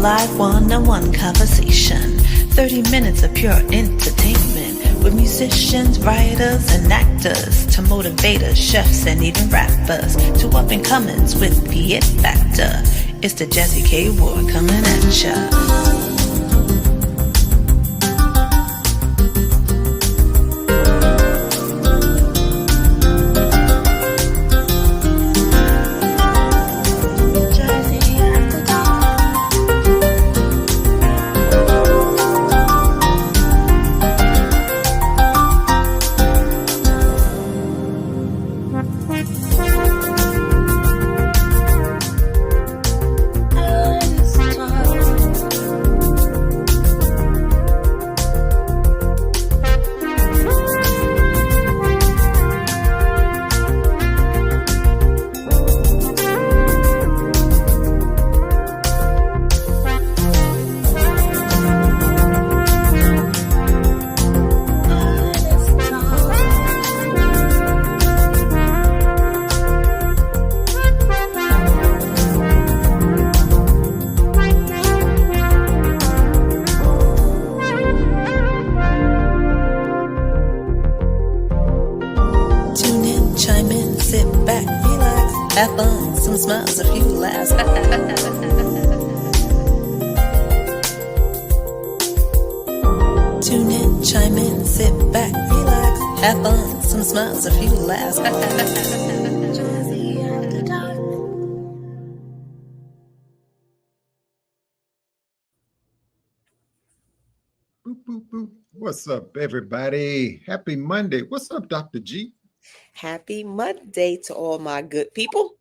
live one-on-one conversation. 30 minutes of pure entertainment with musicians, writers, and actors to motivators, chefs, and even rappers to up-and-comers with the it factor. It's the Jazzie K.Ward coming at ya. Have fun, some smiles, a few laughs. Tune in, chime in, sit back, relax. Have fun, some smiles, a few laughs. Boop, boop, boop. What's up, everybody? Happy Monday. What's up, Dr. G? Happy Monday to all my good people.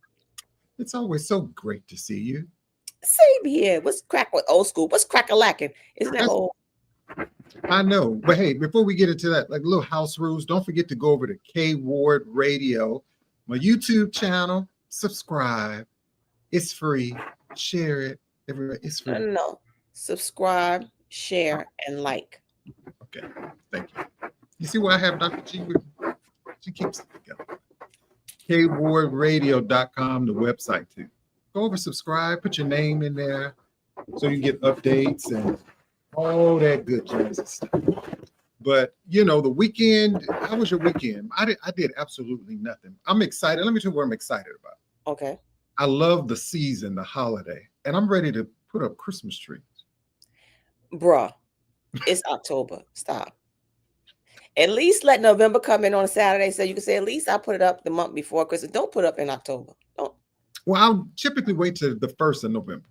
It's always so great to see you. Same here. What's crack with old school? What's crack-a-lacking? Isn't that old? I know. But hey, before we get into that, like little house rules, don't forget to go over to K.Ward Radio, my YouTube channel, subscribe. It's free. Share it. Everybody, it's free. No. Subscribe, share, and like. Okay. Thank you. You see why I have Dr. G with me? She keeps it together. KWardRadio.com, the website too. Go over, subscribe, put your name in there so you get updates and all that good jazzy stuff. But you know, the weekend, how was your weekend? I did absolutely nothing. I'm excited. Let me tell you what I'm excited about. Okay. I love the season, the holiday, and I'm ready to put up Christmas trees. Bruh, it's October. Stop. At least let November come in on a Saturday so you can say, at least I put it up the month before Christmas. Don't put it up in October. Don't. Well, I'll typically wait till the 1st of November.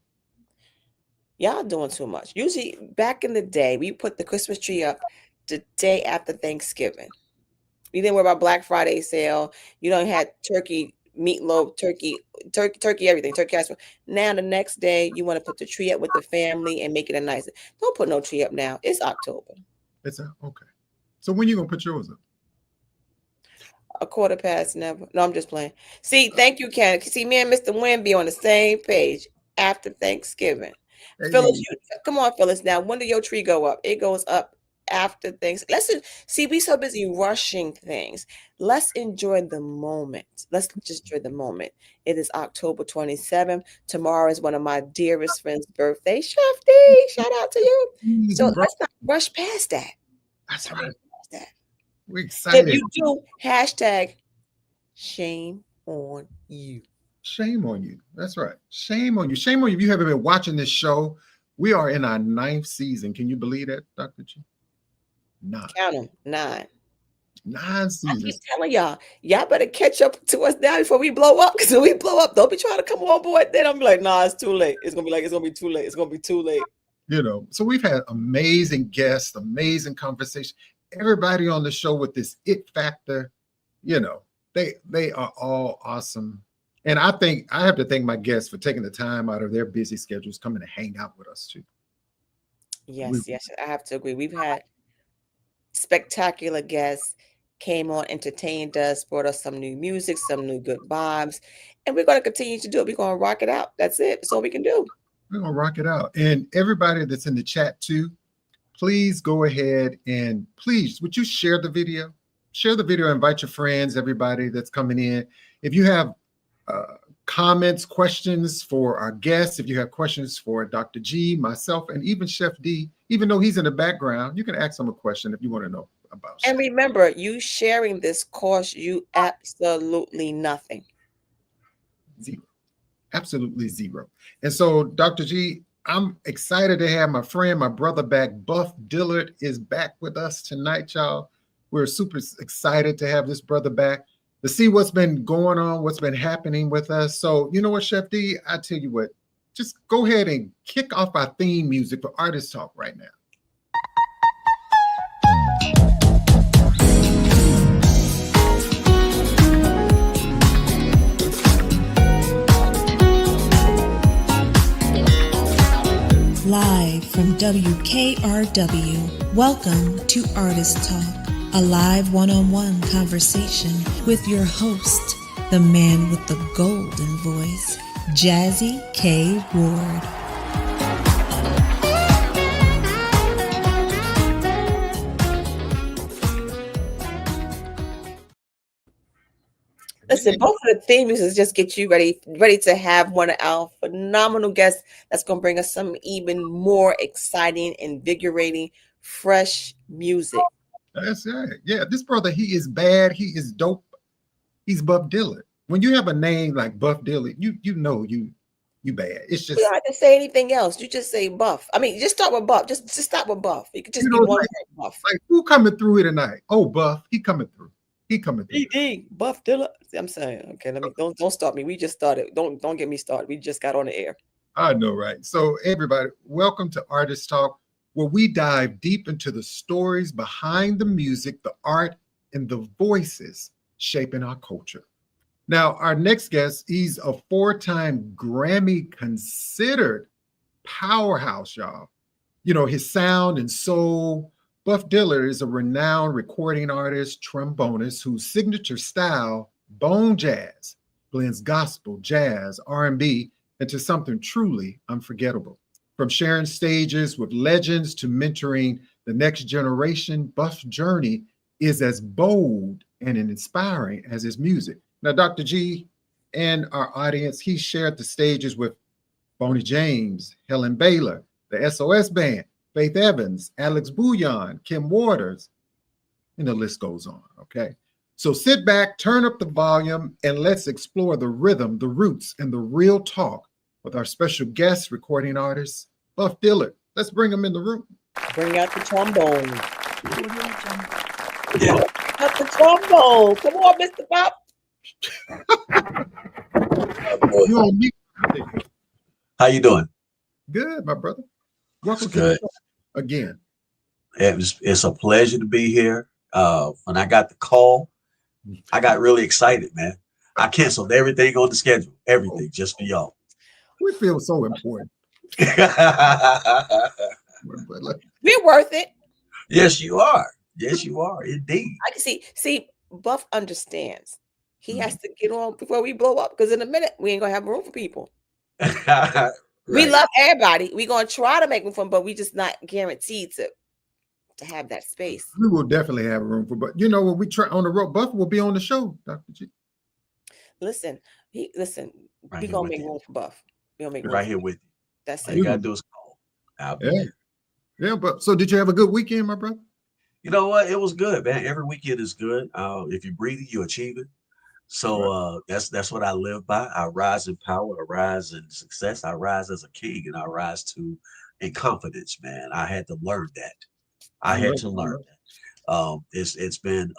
Y'all doing too much. Usually back in the day, we put the Christmas tree up the day after Thanksgiving. We didn't worry about Black Friday sale. You don't have turkey, meatloaf, turkey, everything, turkey ice cream. Now the next day, you want to put the tree up with the family and make it a nice. Don't put no tree up now. It's October. It's okay. So when you gonna put yours up? 1/4 past never. No, I'm just playing. See, thank you, Ken. See, me and Mr. Wynn be on the same page after Thanksgiving. Hey. Phyllis, come on, Phyllis. Now, when do your tree go up? It goes up after Thanksgiving. See, we so busy rushing things. Let's enjoy the moment. Let's just enjoy the moment. It is October 27th. Tomorrow is one of my dearest friends' birthday. Shafty, shout out to you. So let's not rush past that. That's right. That. We're excited. If you do, hashtag shame on you. Shame on you. That's right. Shame on you. Shame on you if you haven't been watching this show. We are in our 9th season. Can you believe that, Dr. G? 9. Count them. 9. 9 seasons. I keep telling y'all better catch up to us now before we blow up. Because when we blow up, don't be trying to come on board. Then I'm like, nah, it's too late. It's gonna be too late. It's gonna be too late. You know, so we've had amazing guests, amazing conversation. Everybody on the show with this it factor, you know, they are all awesome. And I think I have to thank my guests for taking the time out of their busy schedules, coming to hang out with us too. Yes, I have to agree. We've had spectacular guests, came on, entertained us, brought us some new music, some new good vibes, and we're going to continue to do it. We're going to rock it out. That's it. That's all we can do. We're going to rock it out. And everybody that's in the chat too, please go ahead and please, would you share the video? Share the video, invite your friends, everybody that's coming in. If you have comments, questions for our guests, if you have questions for Dr. G, myself, and even Chef D, even though he's in the background, you can ask him a question if you want to know about And stuff. remember, you sharing this costs you absolutely nothing. Zero. Absolutely zero. And so, Dr. G, I'm excited to have my friend, my brother back. Buff Dillard is back with us tonight, y'all. We're super excited to have this brother back, to see what's been going on, what's been happening with us. So, you know what, Chef D, I tell you what, just go ahead and kick off our theme music for Artist Talk right now. Live from WKRW, welcome to Artist Talk, a live one-on-one conversation with your host, the man with the golden voice, Jazzie K.Ward. Listen, both of the theme music just get you ready to have one of our phenomenal guests that's going to bring us some even more exciting, invigorating, fresh music. That's right. Yeah, this brother, he is bad. He is dope. He's Buff Dillard. When you have a name like Buff Dillard, you know you bad. It's just, You don't have to say anything else. You just say Buff. I mean, just start with Buff. Just start with Buff. You could just be one word, Buff. like, who coming through here tonight? Oh, Buff, he coming through. He coming through. BD, Buff Dillard. I'm saying, okay, let me don't start me. We just started. Don't get me started. We just got on the air. I know, right? So everybody, welcome to Artist Talk, where we dive deep into the stories behind the music, the art, and the voices shaping our culture. Now, our next guest, he's a 4-time Grammy considered powerhouse, y'all. You know, his sound and soul. Buff Dillard is a renowned recording artist, trombonist, whose signature style, bone jazz, blends gospel, jazz, R&B into something truly unforgettable. From sharing stages with legends to mentoring the next generation, Buff's journey is as bold and inspiring as his music. Now, Dr. G and our audience, he shared the stages with Boney James, Helen Baylor, the SOS Band, Faith Evans, Alex Bouillon, Kim Waters, and the list goes on, okay? So sit back, turn up the volume, and let's explore the rhythm, the roots, and the real talk with our special guest recording artist, Buff Dillard. Let's bring him in the room. Bring out the trombone. Out the trombone. Come on, Mr. Buff. You on mute. How you doing? Good, my brother. Welcome It's to the good. show again. It's a pleasure to be here. When I got the call, I got really excited, man. I canceled everything on the schedule, everything just for y'all. We feel so important. We're worth it. Yes, you are. Yes, you are, indeed. I can see Buff understands. He has to get on before we blow up, because in a minute we ain't gonna have room for people. Right. We love everybody. We're gonna try to make room for them, but we just not guaranteed to have that space. We will definitely have room for, but you know, when we try on the road, Buff will be on the show, Dr. G. Listen, Right we're here gonna with make you. room for Buff. We're gonna make room Right for here him. with you. That's All it. you gotta do is call. I'll be Yeah. there. Yeah, but so did you have a good weekend, my brother? You know what? It was good, man. Every weekend is good. If you breathe it, you achieve it. So that's what I live by. I rise in power, I rise in success, I rise as a king, and I rise in confidence, man. I had to learn that. I had to learn that. It's been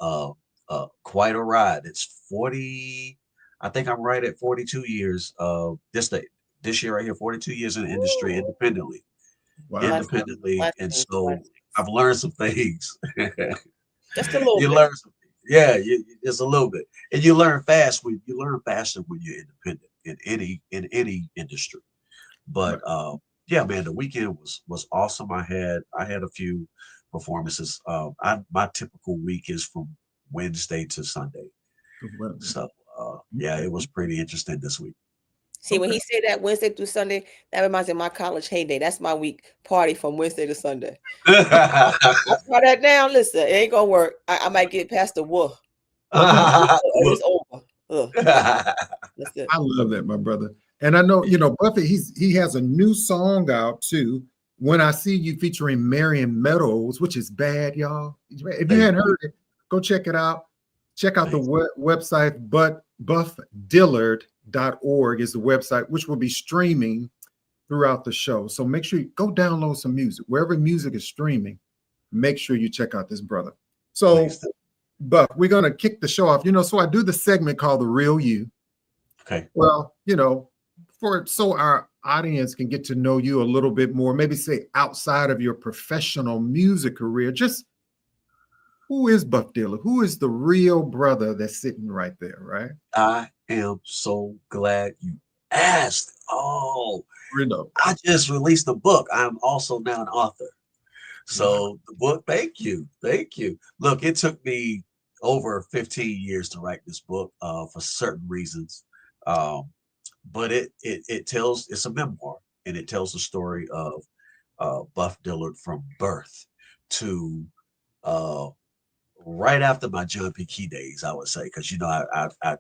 quite a ride. It's 40. I think I'm right at 42 years. This year right here, 42 years in the industry independently. Wow. Independently, and Blessings, so blessings. I've learned some things. Just a little You bit. learn some, yeah, just a little bit, and you learn faster when you're independent in any industry. But yeah, man, the weekend was awesome. I had a few performances. My typical week is from Wednesday to Sunday, so yeah, it was pretty interesting this week. See, when he said that Wednesday through Sunday, that reminds me of my college heyday. That's my week party from Wednesday to Sunday. I write that down. Listen, it ain't gonna work. I might get past the woof. It's over. Ugh, that's good. I love that, my brother. And I know, Buffett, he has a new song out too. When I See You, featuring Marion Meadows, which is bad, y'all. If you hadn't heard it, go check it out. Check out the website, buffdillard.org is the website, which will be streaming throughout the show. So make sure you go download some music. Wherever music is streaming, make sure you check out this brother. So, Buff, we're going to kick the show off. So I do the segment called The Real You. Okay. Well, so our audience can get to know you a little bit more, maybe say outside of your professional music career, just who is Buff Dillard? Who is the real brother that's sitting right there, right? I am so glad you asked. Oh, I just released a book. I'm also now an author. So the book, thank you. Look, it took me over 15 years to write this book for certain reasons. But it's a memoir, and it tells the story of Buff Dillard from birth to right after my John P. Key days, I would say, because I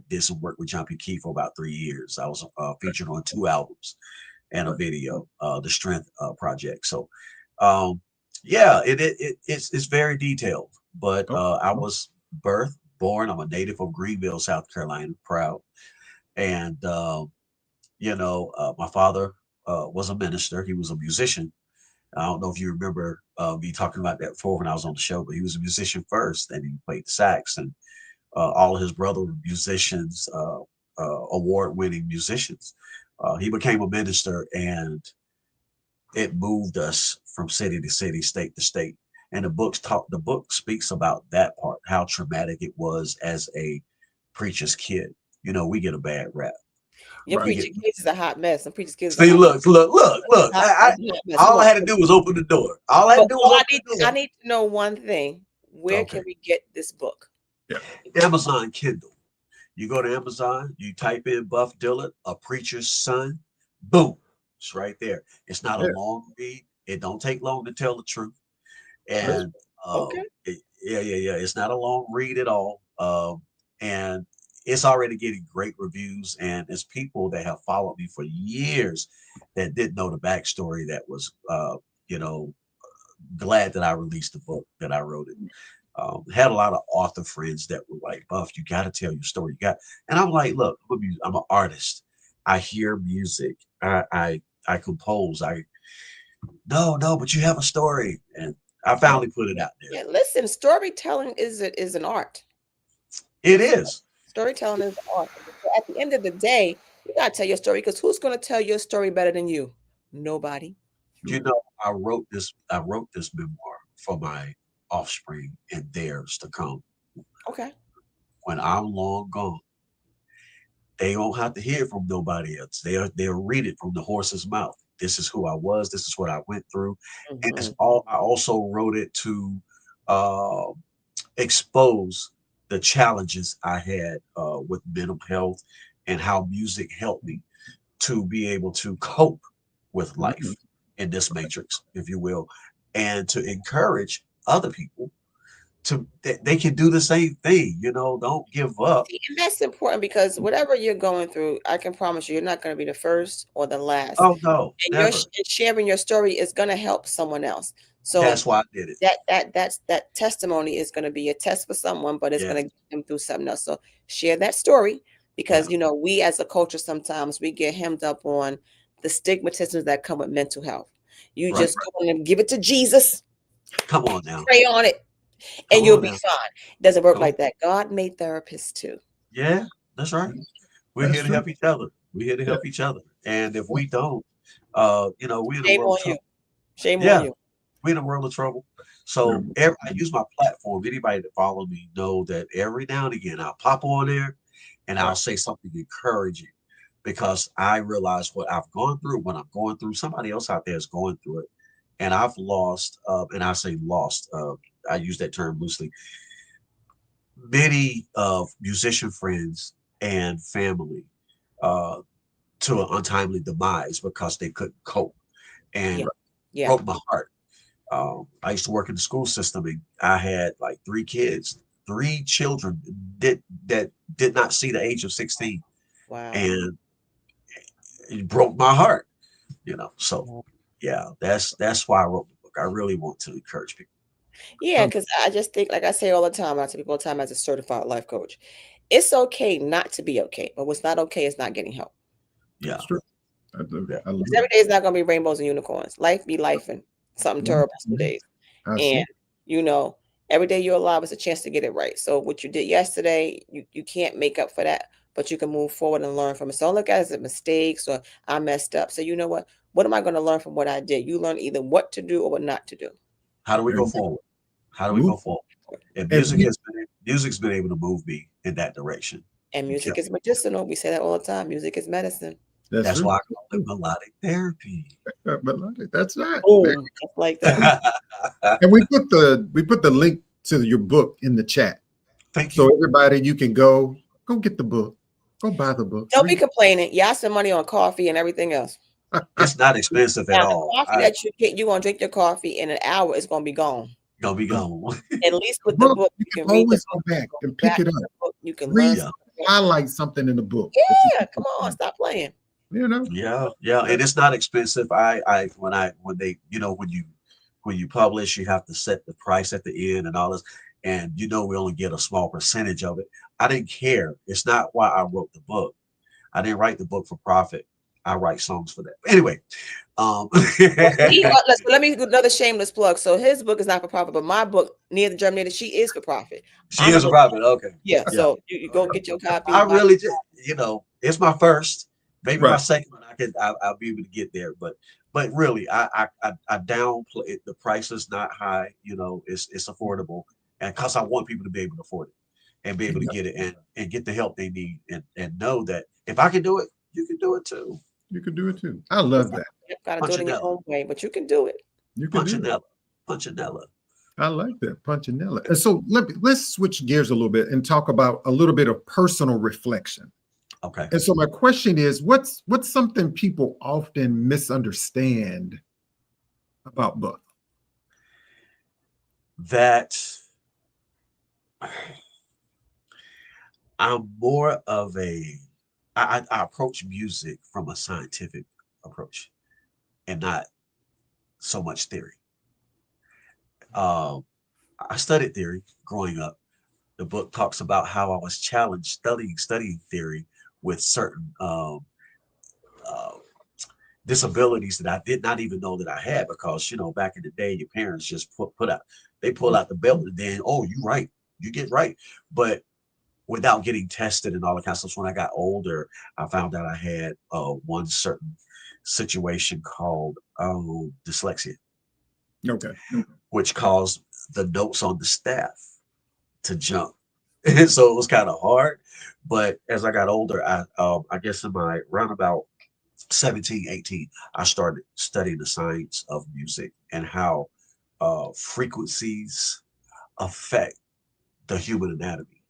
did some work with John P. Key for about 3 years. I was featured on 2 albums and a video, the Strength Project. So, it's very detailed. But I was born. I'm a native of Greenville, South Carolina, proud. And my father was a minister. He was a musician. I don't know if you remember me talking about that before when I was on the show, but he was a musician first, and he played the sax, and all of his brothers were musicians, award-winning musicians. He became a minister, and it moved us from city to city, state to state. And the book speaks about that part, how traumatic it was as a preacher's kid. We get a bad rap. Your preacher kids is a hot mess. And preacher's kids. See, look. All I had to do was open the door. I need to know one thing. Where can we get this book? Yeah. Amazon Kindle. You go to Amazon, you type in Buff Dillard, A Preacher's Son. Boom. It's right there. It's not a long read. It don't take long to tell the truth. And it's not a long read at all. And it's already getting great reviews, and it's people that have followed me for years that didn't know the backstory that was, glad that I released the book, that I wrote it. Had a lot of author friends that were like, Buff, you got to tell your story. And I'm like, look, I'm an artist. I hear music. I compose. But you have a story. And I finally put it out there. Yeah, listen, storytelling is an art. It is. Storytelling is art. At the end of the day, you gotta tell your story, because who's gonna tell your story better than you? Nobody. I wrote this memoir for my offspring and theirs to come. Okay. When I'm long gone, they won't have to hear from nobody else. They'll read it from the horse's mouth. This is who I was. This is what I went through. Mm-hmm. And I also wrote it to expose the challenges I had with mental health, and how music helped me to be able to cope with life in this matrix, if you will, and to encourage other people they can do the same thing. Don't give up. And that's important, because whatever you're going through, I can promise you're not going to be the first or the last. Oh no, and sharing your story is going to help someone else. So that's why I did it. That testimony is going to be a test for someone, but it's going to get them through something else. So share that story, because we as a culture, sometimes we get hemmed up on the stigmatisms that come with mental health. You just go and give it to Jesus. Come on now. Pray on it, and you'll be fine. It doesn't work like that. God made therapists too. Yeah, that's right. We're here to help each other. We're here to help each other. And if we don't, we're in the world of trouble. Shame on you. We're in a world of trouble. So I use my platform. Anybody that follow me know that every now and again I'll pop on there and I'll say something encouraging, because I realize what I've gone through, what I'm going through. Somebody else out there is going through it. And I've lost, and I say lost, I use that term loosely, many musician friends and family to an untimely demise because they couldn't cope, and broke my heart. I used to work in the school system, and I had like 3 kids, 3 children that did not see the age of 16, Wow. and it broke my heart. So yeah, that's why I wrote the book. I really want to encourage people. Yeah, because I just think, like I say all the time, I tell people all the time as a certified life coach, it's okay not to be okay, but what's not okay is not getting help. Yeah, It's true. I love yeah. it. I love Because every it. day is not going to be rainbows and unicorns. Life be life and something terrible some days. I see. And, you know, every day you're alive is a chance to get it right. So what you did yesterday, you can't make up for that, but you can move forward and learn from it. So don't look at it as mistakes or I messed up. So you know what? What am I going to learn from what I did? You learn either what to do or what not to do. How do we go And forward? How do we move. go forward? And And music's been able to move me in that direction. And music is medicinal. We say that all the time. Music is medicine. That's true. why I call it melodic therapy. Melodic, that's right. Oh, just like that. And we put the link to your book in the chat. Thank So you. everybody, you can go get the book. Go buy the book. Don't be complaining. Y'all spend money on coffee and everything else. It's not expensive at Now, the all. coffee that you get, you're going to drink your coffee in an hour, it's going to be gone. Gonna be gone. At least with the book, you can can read the always book, go back and back pick it to up. the book, you can Read, learn. Yeah. highlight something in the book. Yeah, come on, stop playing. You know. Yeah, and it's not expensive. When you publish, you have to set the price at the end and all this, and we only get a small percentage of it. I didn't care. It's not why I wrote the book. I didn't write the book for profit. I write songs for that. Anyway, Let me do another shameless plug. So his book is not for profit, but my book, Near the Germinator, she is for profit. She is a profit. Okay. Yeah. So you go get your copy. I really just, it's my first, maybe my Right. second one. I'll be able to get there, but really, I downplay it. The price is not high. It's affordable, and because I want people to be able to afford it and be able to get it and get the help they need and know that if I can do it, you can do it too. You can do it too. I love that. You gotta do it in your own way, but you can do it. You can do it. Punchinella. I like that, Punchinella. And so let's switch gears a little bit and talk about a little bit of personal reflection. Okay. And so my question is, what's something people often misunderstand about book? That I'm more of I approach music from a scientific approach and not so much theory. I studied theory growing up. The book talks about how I was challenged studying theory with certain disabilities that I did not even know that I had, because back in the day, your parents just pull out the belt and then, oh, you get right, but without getting tested and all that kind of stuff. So when I got older, I found out I had one certain situation called dyslexia. Okay. Which caused the notes on the staff to jump. And so it was kind of hard. But as I got older, I guess in my roundabout 17, 18, I started studying the science of music and how frequencies affect the human anatomy.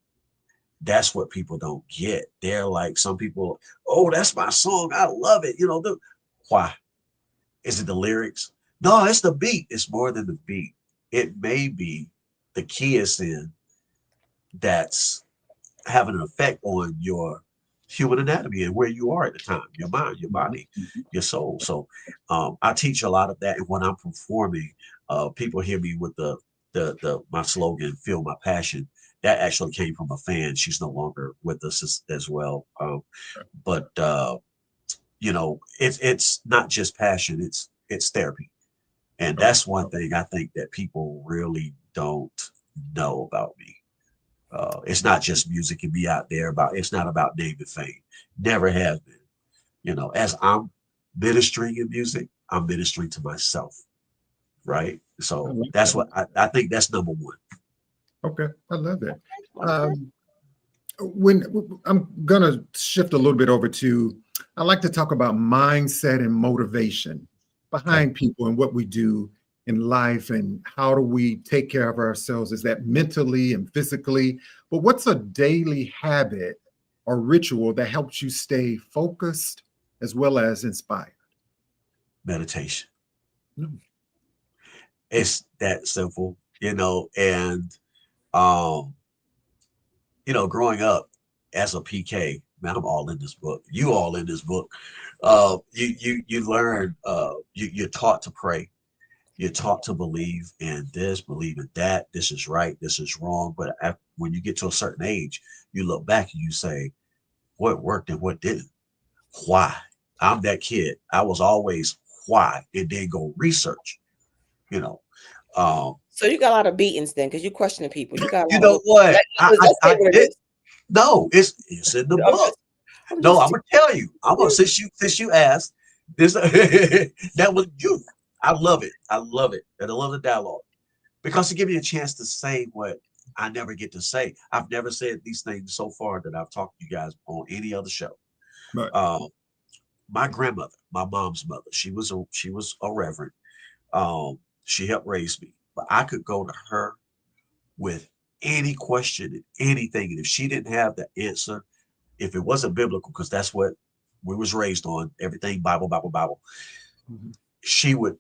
That's what people don't get. They're like, some people, oh, that's my song, I love it. Why? Is it the lyrics? No, it's the beat. It's more than the beat. It may be the key is in that's having an effect on your human anatomy and where you are at the time, your mind, your body, your soul. So I teach a lot of that. And when I'm performing, people hear me with my slogan, Feel My Passion. That actually came from a fan. She's no longer with us as well. But it's not just passion, it's therapy. And that's one thing I think that people really don't know about me. It's not just music and be out there it's not about name and fame. Never has been. As I'm ministering in music, I'm ministering to myself. Right. So that's what I think that's number one. Okay. I love that. When I'm going to shift a little bit over to, I like to talk about mindset and motivation behind people and what we do in life and how do we take care of ourselves. Is that mentally and physically? But what's a daily habit or ritual that helps you stay focused as well as inspired? Meditation. It's that simple, and growing up as a PK, man, I'm all in this book. You all in this book. You learn. You're taught to pray. You're taught to believe in this, believe in that. This is right. This is wrong. But when you get to a certain age, you look back and you say, what worked and what didn't? Why? I'm that kid. I was always why, and then go research. So you got a lot of beatings then, because you're questioning people. You got a lot You know what? I what it did. is. No, it's in the book. No, I'm gonna tell you. I'm gonna since you asked this. That was you. I love it. I love it, and I love the dialogue because it gives me a chance to say what I never get to say. I've never said these things so far that I've talked to you guys on any other show. Right. My grandmother, my mom's mother, she was a reverend. She helped raise me, but I could go to her with any question and anything, and if she didn't have the answer, if it wasn't biblical, because that's what we was raised on, everything Bible, Bible, Bible, she would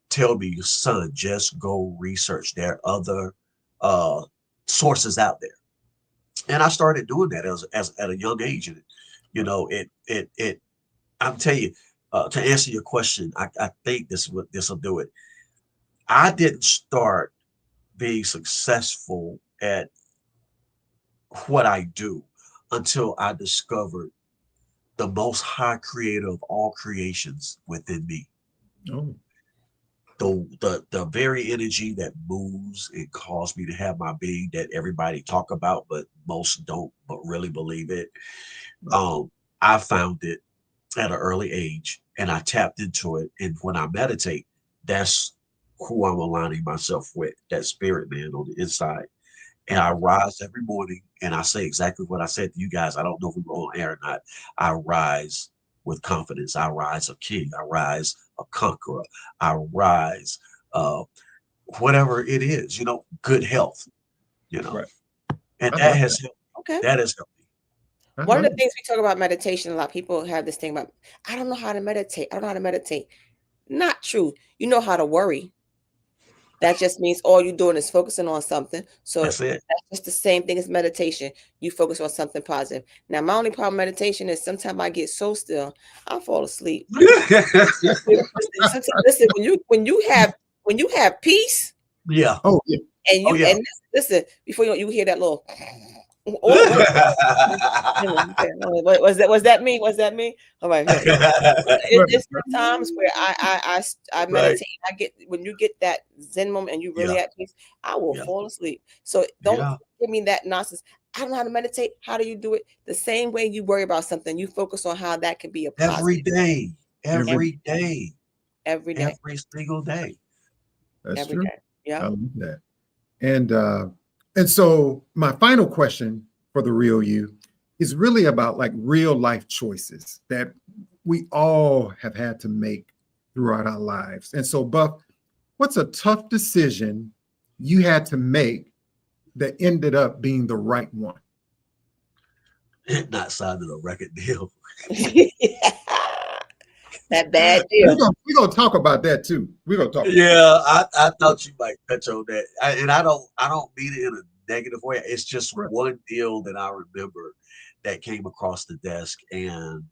tell me, son, just go research. There are other sources out there. And I started doing that as at a young age. And I'm telling you, to answer your question, I think this will do it. I didn't start being successful at what I do until I discovered the most high creator of all creations within me. Oh. The very energy that moves and caused me to have my being that everybody talk about, but most don't but really believe it. I found it at an early age and I tapped into it. And when I meditate, that's who I'm aligning myself with, that spirit man on the inside. And I rise every morning and I say exactly what I said to you guys. I don't know if we were on air or not. I rise with confidence. I rise a king. I rise a conqueror. I rise whatever it is, good health, Right. And that has helped. Okay. That has helped me. One of the things we talk about meditation, a lot of people have this thing about, I don't know how to meditate. I don't know how to meditate. Not true. You know how to worry. That just means all you're doing is focusing on something. So That's it. That's just the same thing as meditation. You focus on something positive. Now, my only problem with meditation is sometimes I get so still, I'll fall asleep. Listen, when you have peace, Yeah. Oh yeah. and you and listen, before you hear that little. Was that me? Was that me? All right. It's the times where I meditate. I get when you get that Zen moment and you really at peace, I will fall asleep. So don't give me that nonsense. I don't know how to meditate. How do you do it? The same way you worry about something, you focus on how that can be a positive. Every day. Every day. Every single day. That's every true. day. Yeah. I love that. And so my final question for the real you is really about like real life choices that we all have had to make throughout our lives. And so, Buff, what's a tough decision you had to make that ended up being the right one? Not signing a record deal. That bad deal. We're gonna talk about that too. We're gonna talk. I thought you might touch on that, and I don't mean it in a negative way. It's just one deal that I remember that came across the desk, and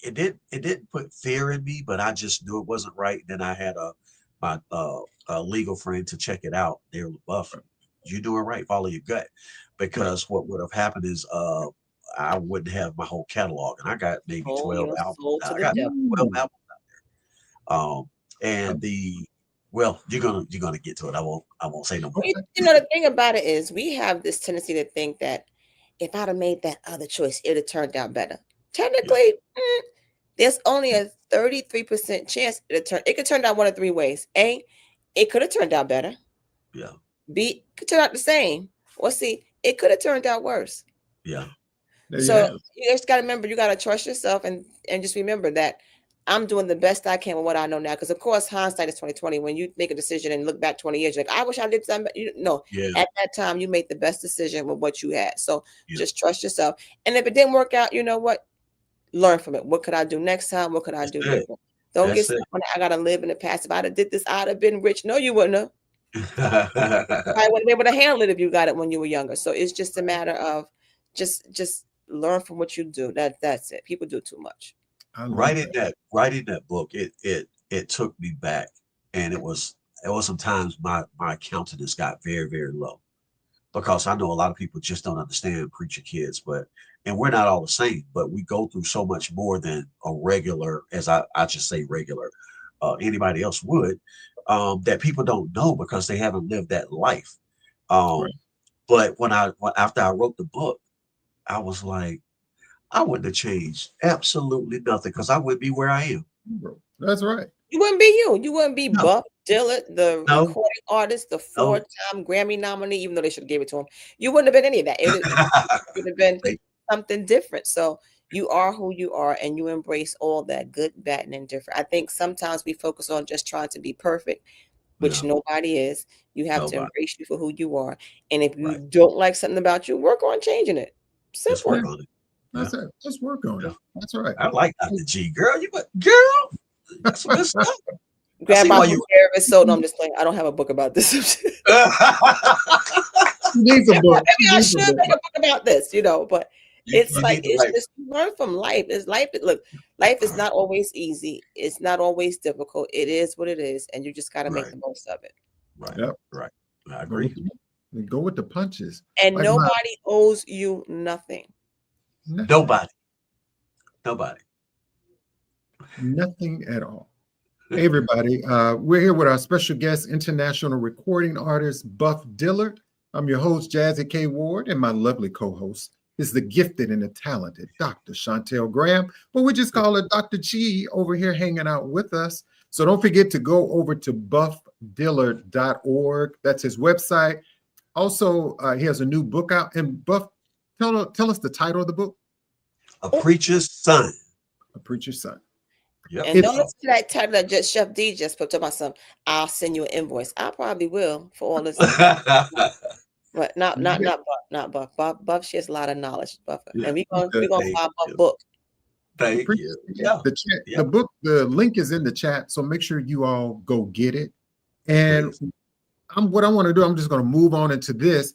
it didn't put fear in me, but I just knew it wasn't right. And then I had my legal friend to check it out. They were Buff, you doing right, follow your gut, because what would have happened is I wouldn't have my whole catalog, and I got maybe 12 albums. I got 12 albums out there. And you're gonna get to it. I won't say no more. The thing about it is we have this tendency to think that if I'd have made that other choice, it'd have turned out better. Technically, there's only a 33% chance it could turn out one of three ways. A, it could have turned out better. Yeah. B, it could turn out the same. Or C, it could have turned out worse. Yeah. So you just got to remember, you got to trust yourself and just remember that I'm doing the best I can with what I know now. Because of course, hindsight is 2020. When you make a decision and look back 20 years, you're like, I wish I did something. At that time, you made the best decision with what you had. So just trust yourself. And if it didn't work out, you know what? Learn from it. What could I do next time? What could I do different? Don't get stuck on it. I got to live in the past. If I'd have did this, I'd have been rich. No, you wouldn't have. I wouldn't be able to handle it if you got it when you were younger. So it's just a matter of just learn from what you do. That's it. People do too much. Writing that book, it took me back, and it was sometimes my countenance got very, very low, because I know a lot of people just don't understand preacher kids, and we're not all the same, but we go through so much more than a regular, as I just say regular, anybody else would, that people don't know because they haven't lived that life. But after I wrote the book, I was like, I wouldn't have changed absolutely nothing, because I wouldn't be where I am. That's right. You wouldn't be you. You wouldn't be No. Buff Dillard, the No. recording artist, the 4-time Grammy nominee, even though they should have gave it to him. You wouldn't have been any of that. It would have been something different. So you are who you are, and you embrace all that good, bad, and indifferent. I think sometimes we focus on just trying to be perfect, which nobody is. You have to embrace you for who you are. And if you don't like something about you, work on changing it. Simple. Just work on it. That's it. Just work on it. That's right. I like Dr.G, girl. Girl, that's some good stuff. Grandma from Paris, so no, I'm just playing. I don't have a book about this. She needs a book. Maybe I should make a book about this, but it's just you learn from life. Life is not always easy. It's not always difficult. It is what it is, and you just got to make the most of it. Right. Yep. Right. I agree. Go with the punches. And nobody owes you nothing. Nobody. Nothing at all. Hey, everybody. We're here with our special guest, international recording artist, Buff Dillard. I'm your host, Jazzie K.Ward, and my lovely co-host is the gifted and the talented Dr. Shontell Graham, but we just call her Dr.G over here hanging out with us. So don't forget to go over to buffdillard.org. That's his website. Also, he has a new book out. And Buff, tell us the title of the book. A Preacher's Son. A Preacher's Son. Yep. And don't listen to that title that Chef D just put to myself. I'll send you an invoice. I probably will for all this. But not Buff. Buff shares a lot of knowledge, Buff. And we're gonna buy Buff book. Thank you. Yeah. The book, the link is in the chat, so make sure you all go get it. And what I want to do, I'm just going to move on into this.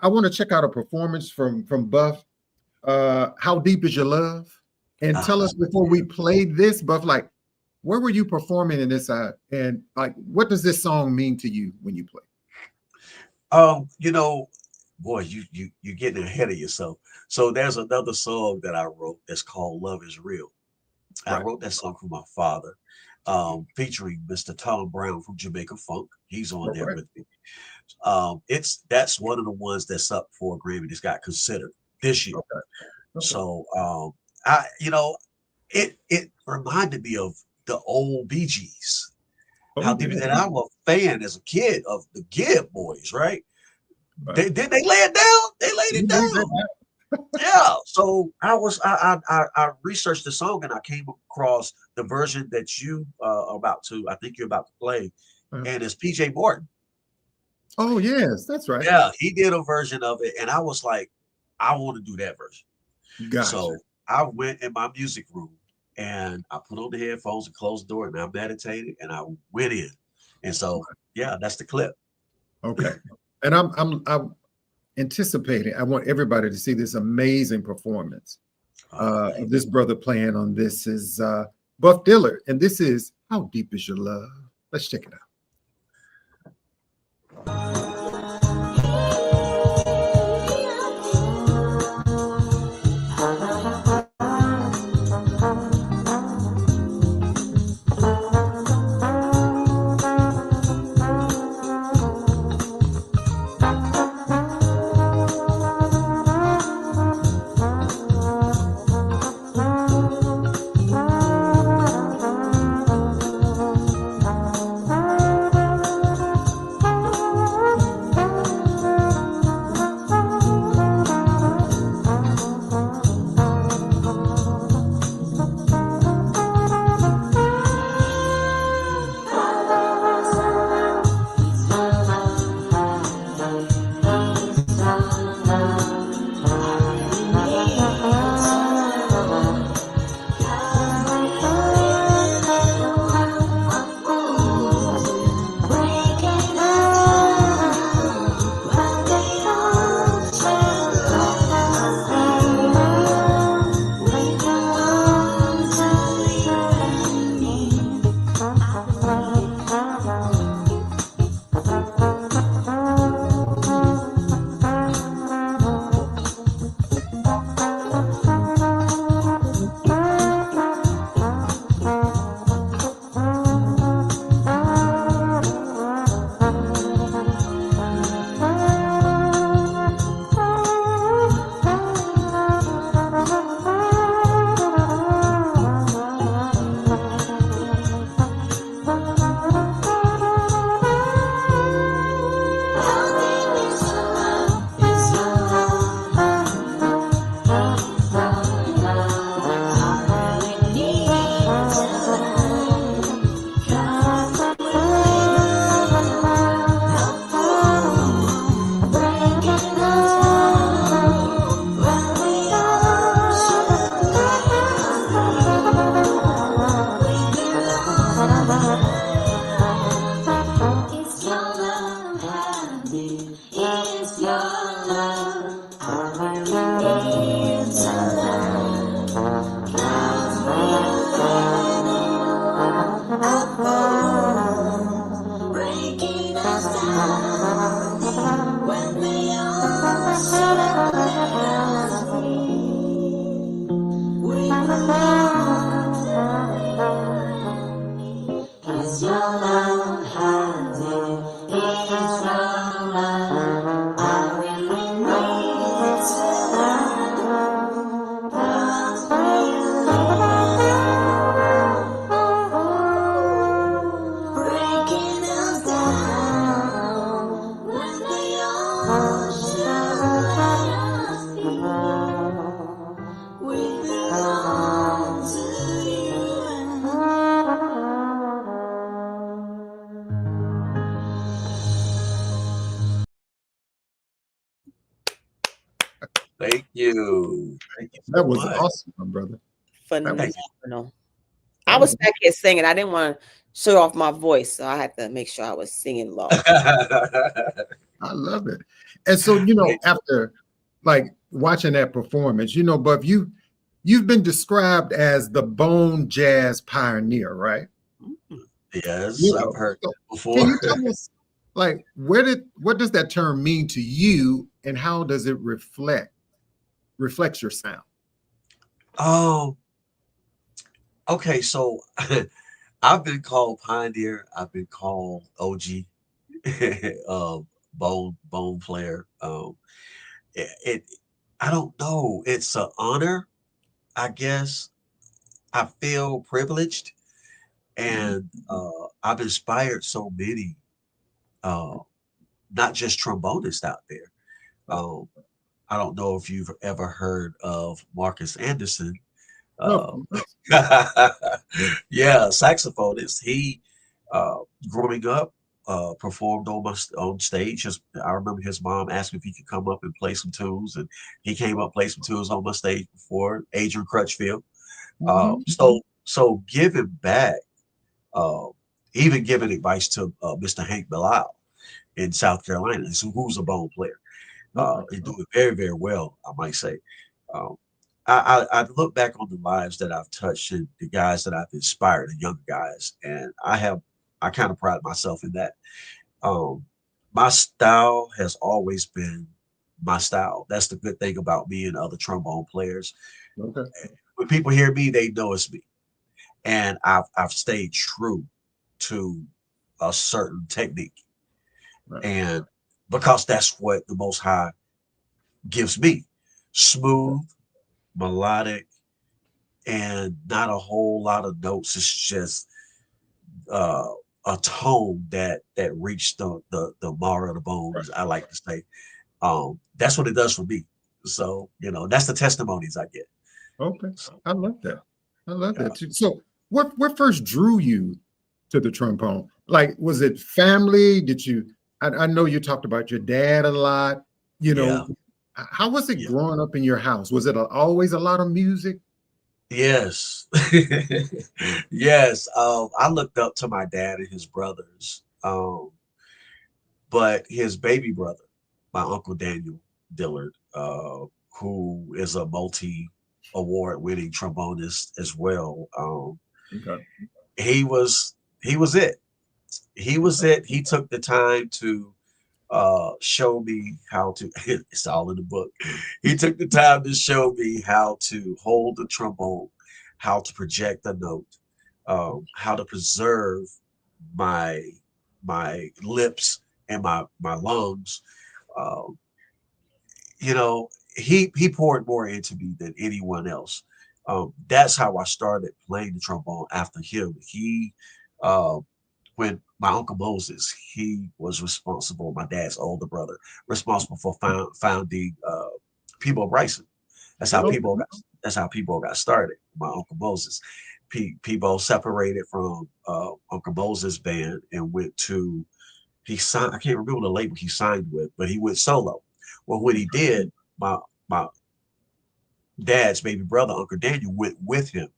I want to check out a performance from Buff. How Deep Is Your Love? And tell us before we play this, Buff, like, where were you performing in this? And like, what does this song mean to you when you play? Boy, you're getting ahead of yourself. So there's another song that I wrote that's called Love Is Real. I wrote that song for my father, featuring Mr. Tom Brown from Jamaica Funk. He's on there with me. That's one of the ones that's up for a Grammy that's got considered this year. Okay. So it reminded me of the old Bee Gees. How deep, and I'm a fan as a kid of the Gibb Boys, right? They lay it down. They laid it down. Yeah. So I researched the song, and I came across the version that you're about to play, and it's PJ Morton. Oh yes, that's right. Yeah, he did a version of it, and I was like, I want to do that version. Gotcha. So I went in my music room and I put on the headphones and closed the door, and I meditated and I went in. And so that's the clip. Okay. And I'm anticipating, I want everybody to see this amazing performance of this brother playing on this is Buff Dillard, and this is How Deep Is Your Love? Let's check it out. It's your love, honey. It's your love. All I really need to love. 'Cause we're apart, breaking us down when the ocean has free. We belong to you. It's your love, honey. It's your love. I really need to love. 'Cause we're breaking us down when the ocean has free. We belong to you. Thank you. Thank you so That was much. awesome, my brother. Phenomenal. I was back here singing. I didn't want to show off my voice, so I had to make sure I was singing low. I love it. And so, after like watching that performance, Buff, you've been described as the bone jazz pioneer, right? Yes, I've heard that before. Can you tell us, like, what does that term mean to you, and how does it reflects your sound? Oh, okay. So I've been called pioneer. I've been called OG, bone player. I don't know. It's an honor, I guess. I feel privileged, and I've inspired so many, not just trombonists out there. I don't know if you've ever heard of Marcus Anderson. No. Yeah, saxophonist. He, growing up, performed on stage. I remember his mom asked if he could come up and play some tunes, and he came up play some tunes on my stage before. Adrian Crutchfield. So giving back, even giving advice to Mr. Hank Bilal in South Carolina, who's a bone player. He's doing very, very well, I might say. I look back on the lives that I've touched and the guys that I've inspired, the young guys, and I kind of pride myself in that. My style has always been my style. That's the good thing about me and other trombone players. Okay. When people hear me, they know it's me, and I've stayed true to a certain technique, and because that's what the Most High gives me: smooth, melodic, and not a whole lot of notes. It's just a tone that reached the marrow of the bones. I like to say, that's what it does for me. So that's the testimonies I get. Okay, I love that. I love that too. So, what first drew you to the trombone? Like, was it family? Did you? I know you talked about your dad a lot. How was it growing up in your house? Was it always a lot of music? Yes. Yes. I looked up to my dad and his brothers. But his baby brother, my Uncle Daniel Dillard, who is a multi-award winning trombonist as well. He was it. He was it. He took the time to show me how to, it's all in the book. He took the time to show me how to hold the trombone, how to project a note, how to preserve my lips and my lungs. He poured more into me than anyone else. That's how I started playing the trombone after him. He when my Uncle Moses, he was responsible, my dad's older brother, responsible for founding Peebo Bryson. That's how Peebo got started. My Uncle Moses. Peebo separated from Uncle Moses' band and went to, he signed, I can't remember the label he signed with, but he went solo. Well, when he did, my dad's baby brother, Uncle Daniel, went with him.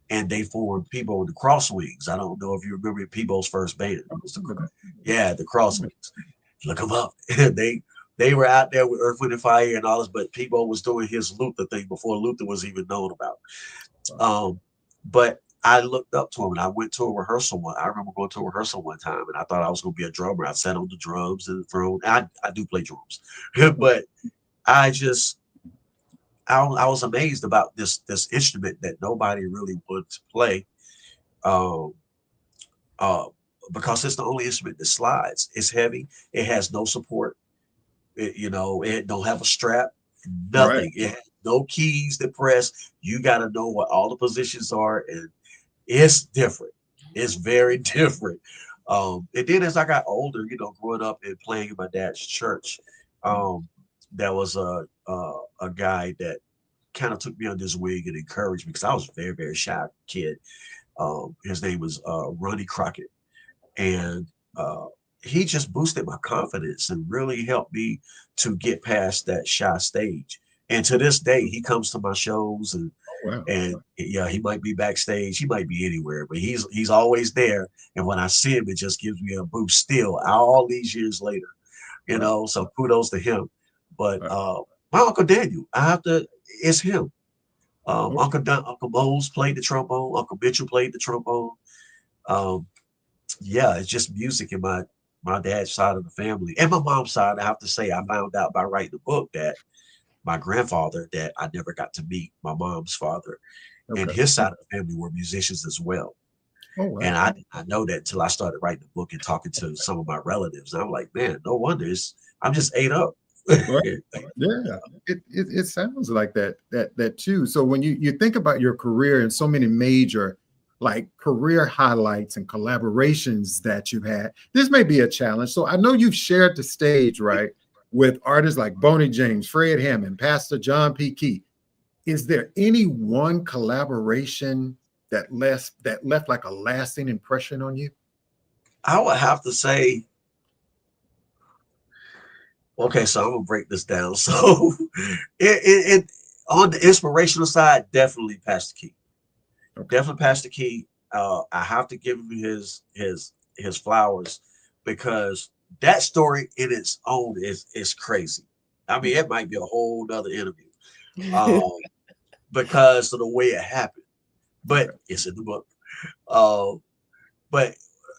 and they formed Peebo and the Crosswings. I don't know if you remember Peebo's first band. It was the Crosswings. Look them up. They were out there with Earth, Wind, and Fire and all this, but Peebo was doing his Luther thing before Luther was even known about. But I looked up to him, and I went to a rehearsal one. I remember going to a rehearsal one time, and I thought I was going to be a drummer. I sat on the drums and the throne. I do play drums, but I was amazed about this instrument that nobody really wanted to play, because it's the only instrument that slides. It's heavy. It has no support. It don't have a strap. Nothing. Right. It has no keys to press. You got to know what all the positions are, and it's different. It's very different. And then as I got older, growing up and playing in my dad's church, there was a guy that kind of took me under his wing and encouraged me, because I was a very, very shy kid. His name was Ronnie Crockett, and he just boosted my confidence and really helped me to get past that shy stage. And to this day, he comes to my shows, and Wow. yeah, he might be backstage, he might be anywhere, but he's always there. And when I see him, it just gives me a boost still, all these years later. So kudos to him. But my Uncle Daniel, it's him. Uncle Mose played the trombone. Uncle Mitchell played the trombone. Yeah, it's just music in my dad's side of the family. And my mom's side, I have to say, I found out by writing the book that my grandfather, that I never got to meet, my mom's father, and his side of the family were musicians as well. Oh, wow. And I know that until I started writing the book and talking to some of my relatives. And I'm like, man, no wonder I'm just ate up. Right. Yeah, it sounds like that too. So when you think about your career and so many major career highlights and collaborations that you've had, this may be a challenge. So I know you've shared the stage, right, with artists like Boney James, Fred Hammond, Pastor John P. Key. Is there any one collaboration that left like a lasting impression on you? I would have to say, okay, so I'm gonna break this down. So it on the inspirational side, definitely Pastor Key. Definitely Pastor Key. I have to give him his flowers, because that story in its own is crazy. I mean, it might be a whole nother interview, because of the way it happened. But it's in the book. But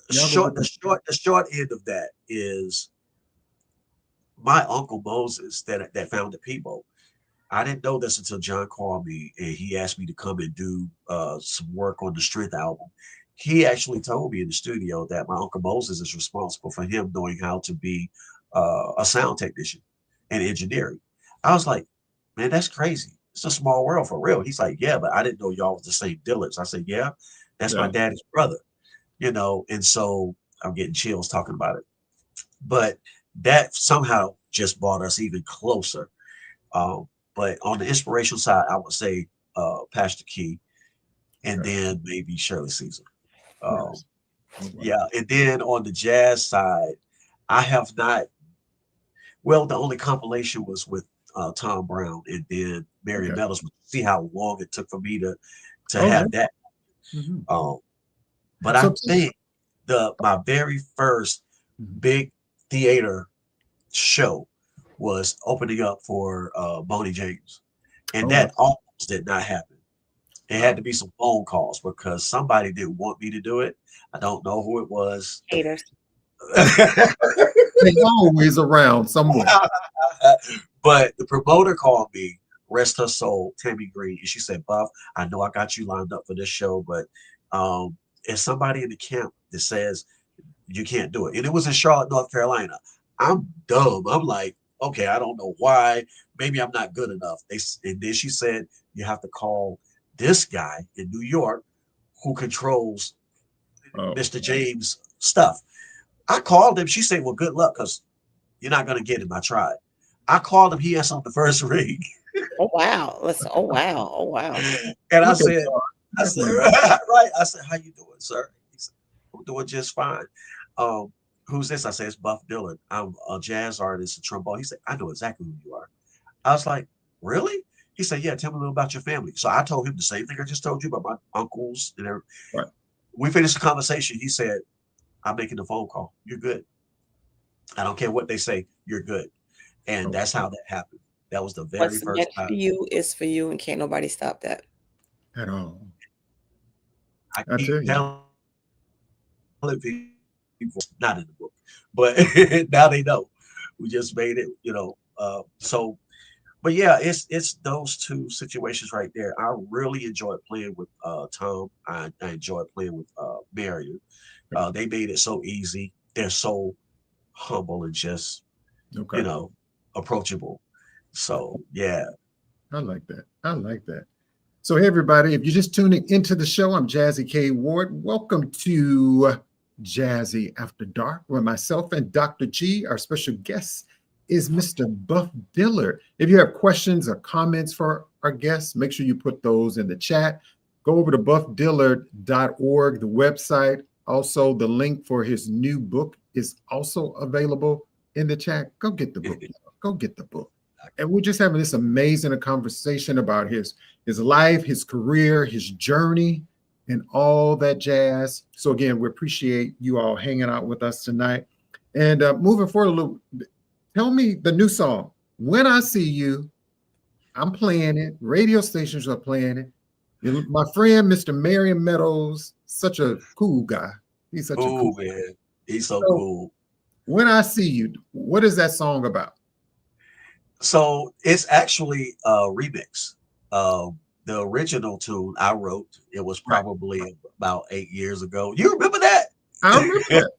the short end of that is my Uncle Moses that founded Peebo. I didn't know this until John called me and he asked me to come and do some work on the Strength album. He actually told me in the studio that my Uncle Moses is responsible for him knowing how to be a sound technician and engineering. I was like, man, that's crazy. It's a small world for real. He's like, yeah, but I didn't know y'all was the same Dillards. I said, yeah, that's my daddy's brother, and so I'm getting chills talking about it. But that somehow just brought us even closer. But on the inspirational side, I would say Pastor Key, and then maybe Shirley Caesar. Yeah, and then on the jazz side, I have not. Well, the only compilation was with Tom Brown and then Marion Meadows. See how long it took for me to have that. But I think my very first big theater show was opening up for Boney James, and that almost did not happen. It had to be some phone calls because somebody didn't want me to do it. I don't know who it was. Haters. They always around somewhere. But the promoter called me, rest her soul, Tammy Green, and she said, Buff, I know I got you lined up for this show, but there's somebody in the camp that says you can't do it. And it was in Charlotte, North Carolina. I'm dumb. I'm like, okay, I don't know why. Maybe I'm not good enough. And then she said, you have to call this guy in New York who controls Mr. James' stuff. I called him. She said, well, good luck, because you're not going to get him. I tried. I called him. He answered on the first ring. Oh, wow. Listen. Oh, wow. Oh, wow. And I said, right. I said, how you doing, sir? He said, I'm doing just fine. Who's this? I said, it's Buff Dillard. I'm a jazz artist, a trombone. He said, I know exactly who you are. I was like, really? He said, yeah, tell me a little about your family. So I told him the same thing I just told you about my uncles and everything. Right. We finished the conversation. He said, I'm making the phone call. You're good. I don't care what they say. You're good. And that's how that happened. That was the very What's first meant time. for you is for you, and can't nobody stop that. At all. I I tell keep you. telling people, not in the book, but now they know. We just made it, but yeah, it's those two situations right there. I really enjoyed playing with Tom. I enjoyed playing with Marion. They made it so easy. They're so humble and just, Okay. approachable. So yeah. I like that. I like that. So, hey, everybody, if you're just tuning into the show, I'm Jazzie K.Ward. Welcome to Jazzy After Dark, where myself and Dr. G, our special guest, is Mr. Buff Dillard. If you have questions or comments for our guests, make sure you put those in the chat. Go over to buffdillard.org, the website. Also, the link for his new book is also available in the chat. Go get the book. Go get the book. And we're just having this amazing conversation about his life, his career, his journey, and all that jazz. So again, we appreciate you all hanging out with us tonight. And moving forward a little, tell me the new song, When I See You. I'm playing it. Radio stations are playing it. My friend, Mr. Marion Meadows, such a cool guy. He's such a cool man. He's so cool. When I See You, what is that song about? So it's actually a remix. The original tune I wrote, it was probably about 8 years ago. You remember that? I remember that.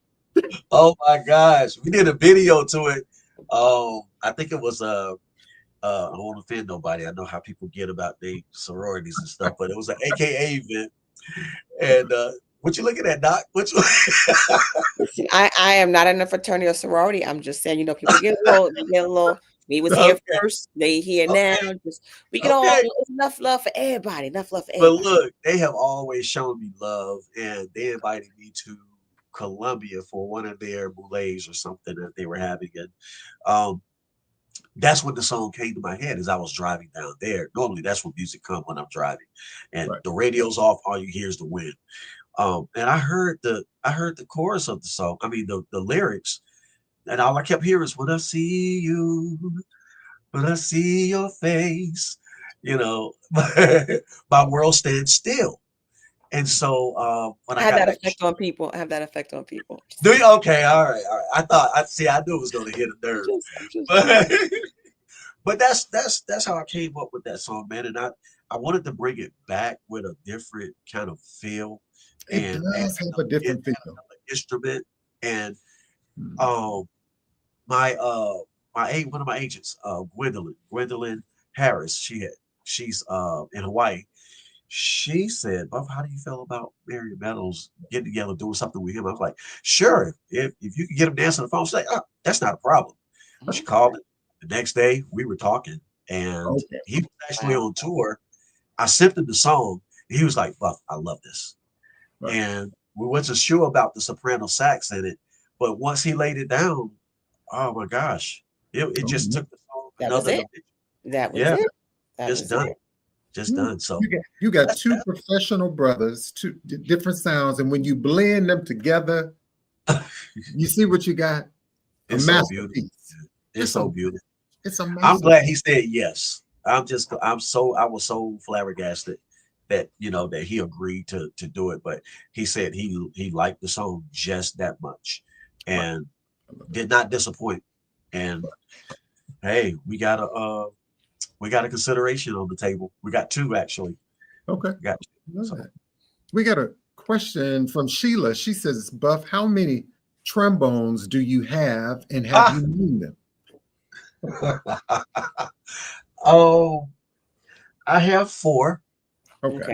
Oh my gosh. We did a video to it. I think it was I don't want to offend nobody. I know how people get about their sororities and stuff, but it was an AKA event. And what you looking at, Doc? I am not in a fraternity or sorority. I'm just saying, people get a little. We was here first. They here now. We can all. It's enough love for everybody. Enough love for everybody. But look, they have always shown me love, and they invited me to Columbia for one of their boulets or something that they were having, and that's when the song came to my head as I was driving down there. Normally, that's when music comes when I'm driving, and the radio's off. All you hear is the wind. And I heard the chorus of the song. I mean, the lyrics. And all I kept hearing is, when I see you, when I see your face, my world stands still. And so when I have got that effect on people. I have that effect on people. Do you? Okay, all right. I knew it was going to hit a nerve. But that's how I came up with that song, man. And I wanted to bring it back with a different kind of feel. It does have a different feel. Instrument. And one of my agents, Gwendolyn Harris, she's in Hawaii. She said, Buff, how do you feel about Marion Meadows getting together, doing something with him? I was like, sure. If you can get him to answer the phone, she's like, oh, that's not a problem. She called it. The next day we were talking, and he was actually on tour. I sent him the song, and he was like, Buff, I love this. Right. And we wasn't sure about the soprano sax in it, but once he laid it down, oh my gosh, it just took the song another dimension. That was it. Just done. Just done. So you got two professional brothers, two different sounds, and when you blend them together, you see what you got. It's so beautiful. It's so beautiful. It's amazing. I'm glad he said yes. I was so flabbergasted that that he agreed to do it, but he said he liked the song just that much and did not disappoint. And hey, we got a consideration on the table. We got two actually. Okay. We got a question from Sheila. She says, Buff, how many trombones do you have, and have you named them? I have 4. Okay.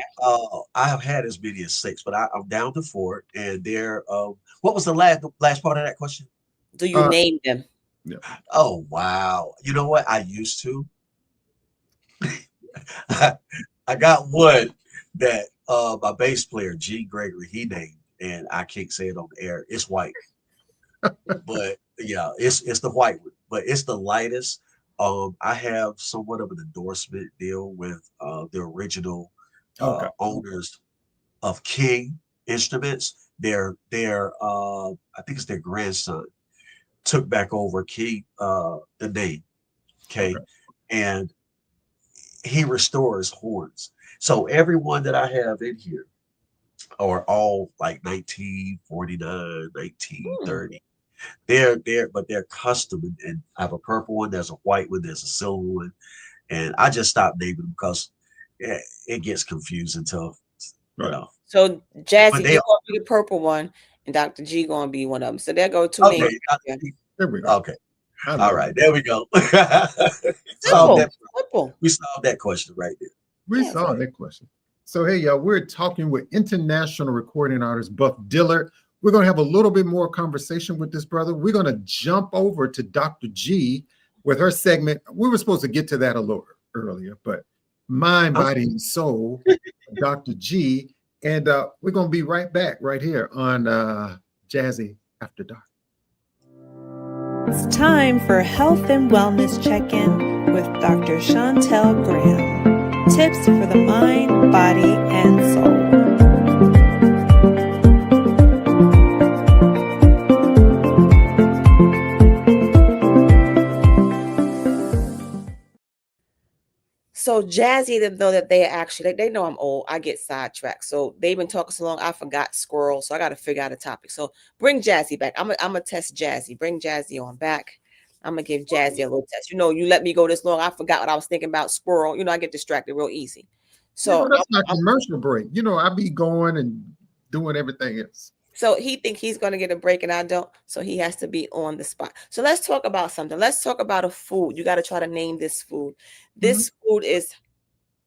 I have had as many as 6, but I'm down to 4. And they're what was the last part of that question? Do you name them? Yeah. Oh wow. You know what? I used to. I got one that my bass player, G. Gregory, he named, and I can't say it on the air. It's white. But yeah, it's the white one, but it's the lightest. I have somewhat of an endorsement deal with the original Okay. owners of King Instruments. Their I think it's their grandson took back over King the name. Okay. Okay. And he restores horns. So everyone that I have in here are all like 1949, Hmm. 1930. But they're custom. And I have a purple one, there's a white one, there's a silver one. And I just stopped naming them because it gets confusing to, you Right. know. So But Jazzie, they you're gonna be the purple one, and Dr. G gonna be one of them. So there go two names. okay. Yeah. There we go. Okay. I All love right. it. There we go. Solved Simple, that. simple. We solved that question right there. We Yes. saw that question. So, hey, y'all, we're talking with international recording artist Buck Dillard. We're going to have a little bit more conversation with this brother. We're going to jump over to Dr. G with her segment. We were supposed to get to that a little earlier, but Mind, Body, and Soul, Dr. G. And we're going to be right back right here on Jazzie After Dark. It's time for Health and Wellness Check-In with Dr. Shontell Graham. Tips for the mind, body, and soul. So Jazzie didn't know that they actually they know I'm old. I get sidetracked. So they've been talking so long, I forgot squirrel. So I got to figure out a topic. So bring Jazzie back. I'm gonna test Jazzie. Bring Jazzie on back. I'm gonna give Jazzie a little test. You let me go this long. I forgot what I was thinking about squirrel. I get distracted real easy. So That's my commercial break. I be going and doing everything else. So he think he's going to get a break and I don't. So he has to be on the spot. So let's talk about something. Let's talk about a food. You got to try to name this food. This food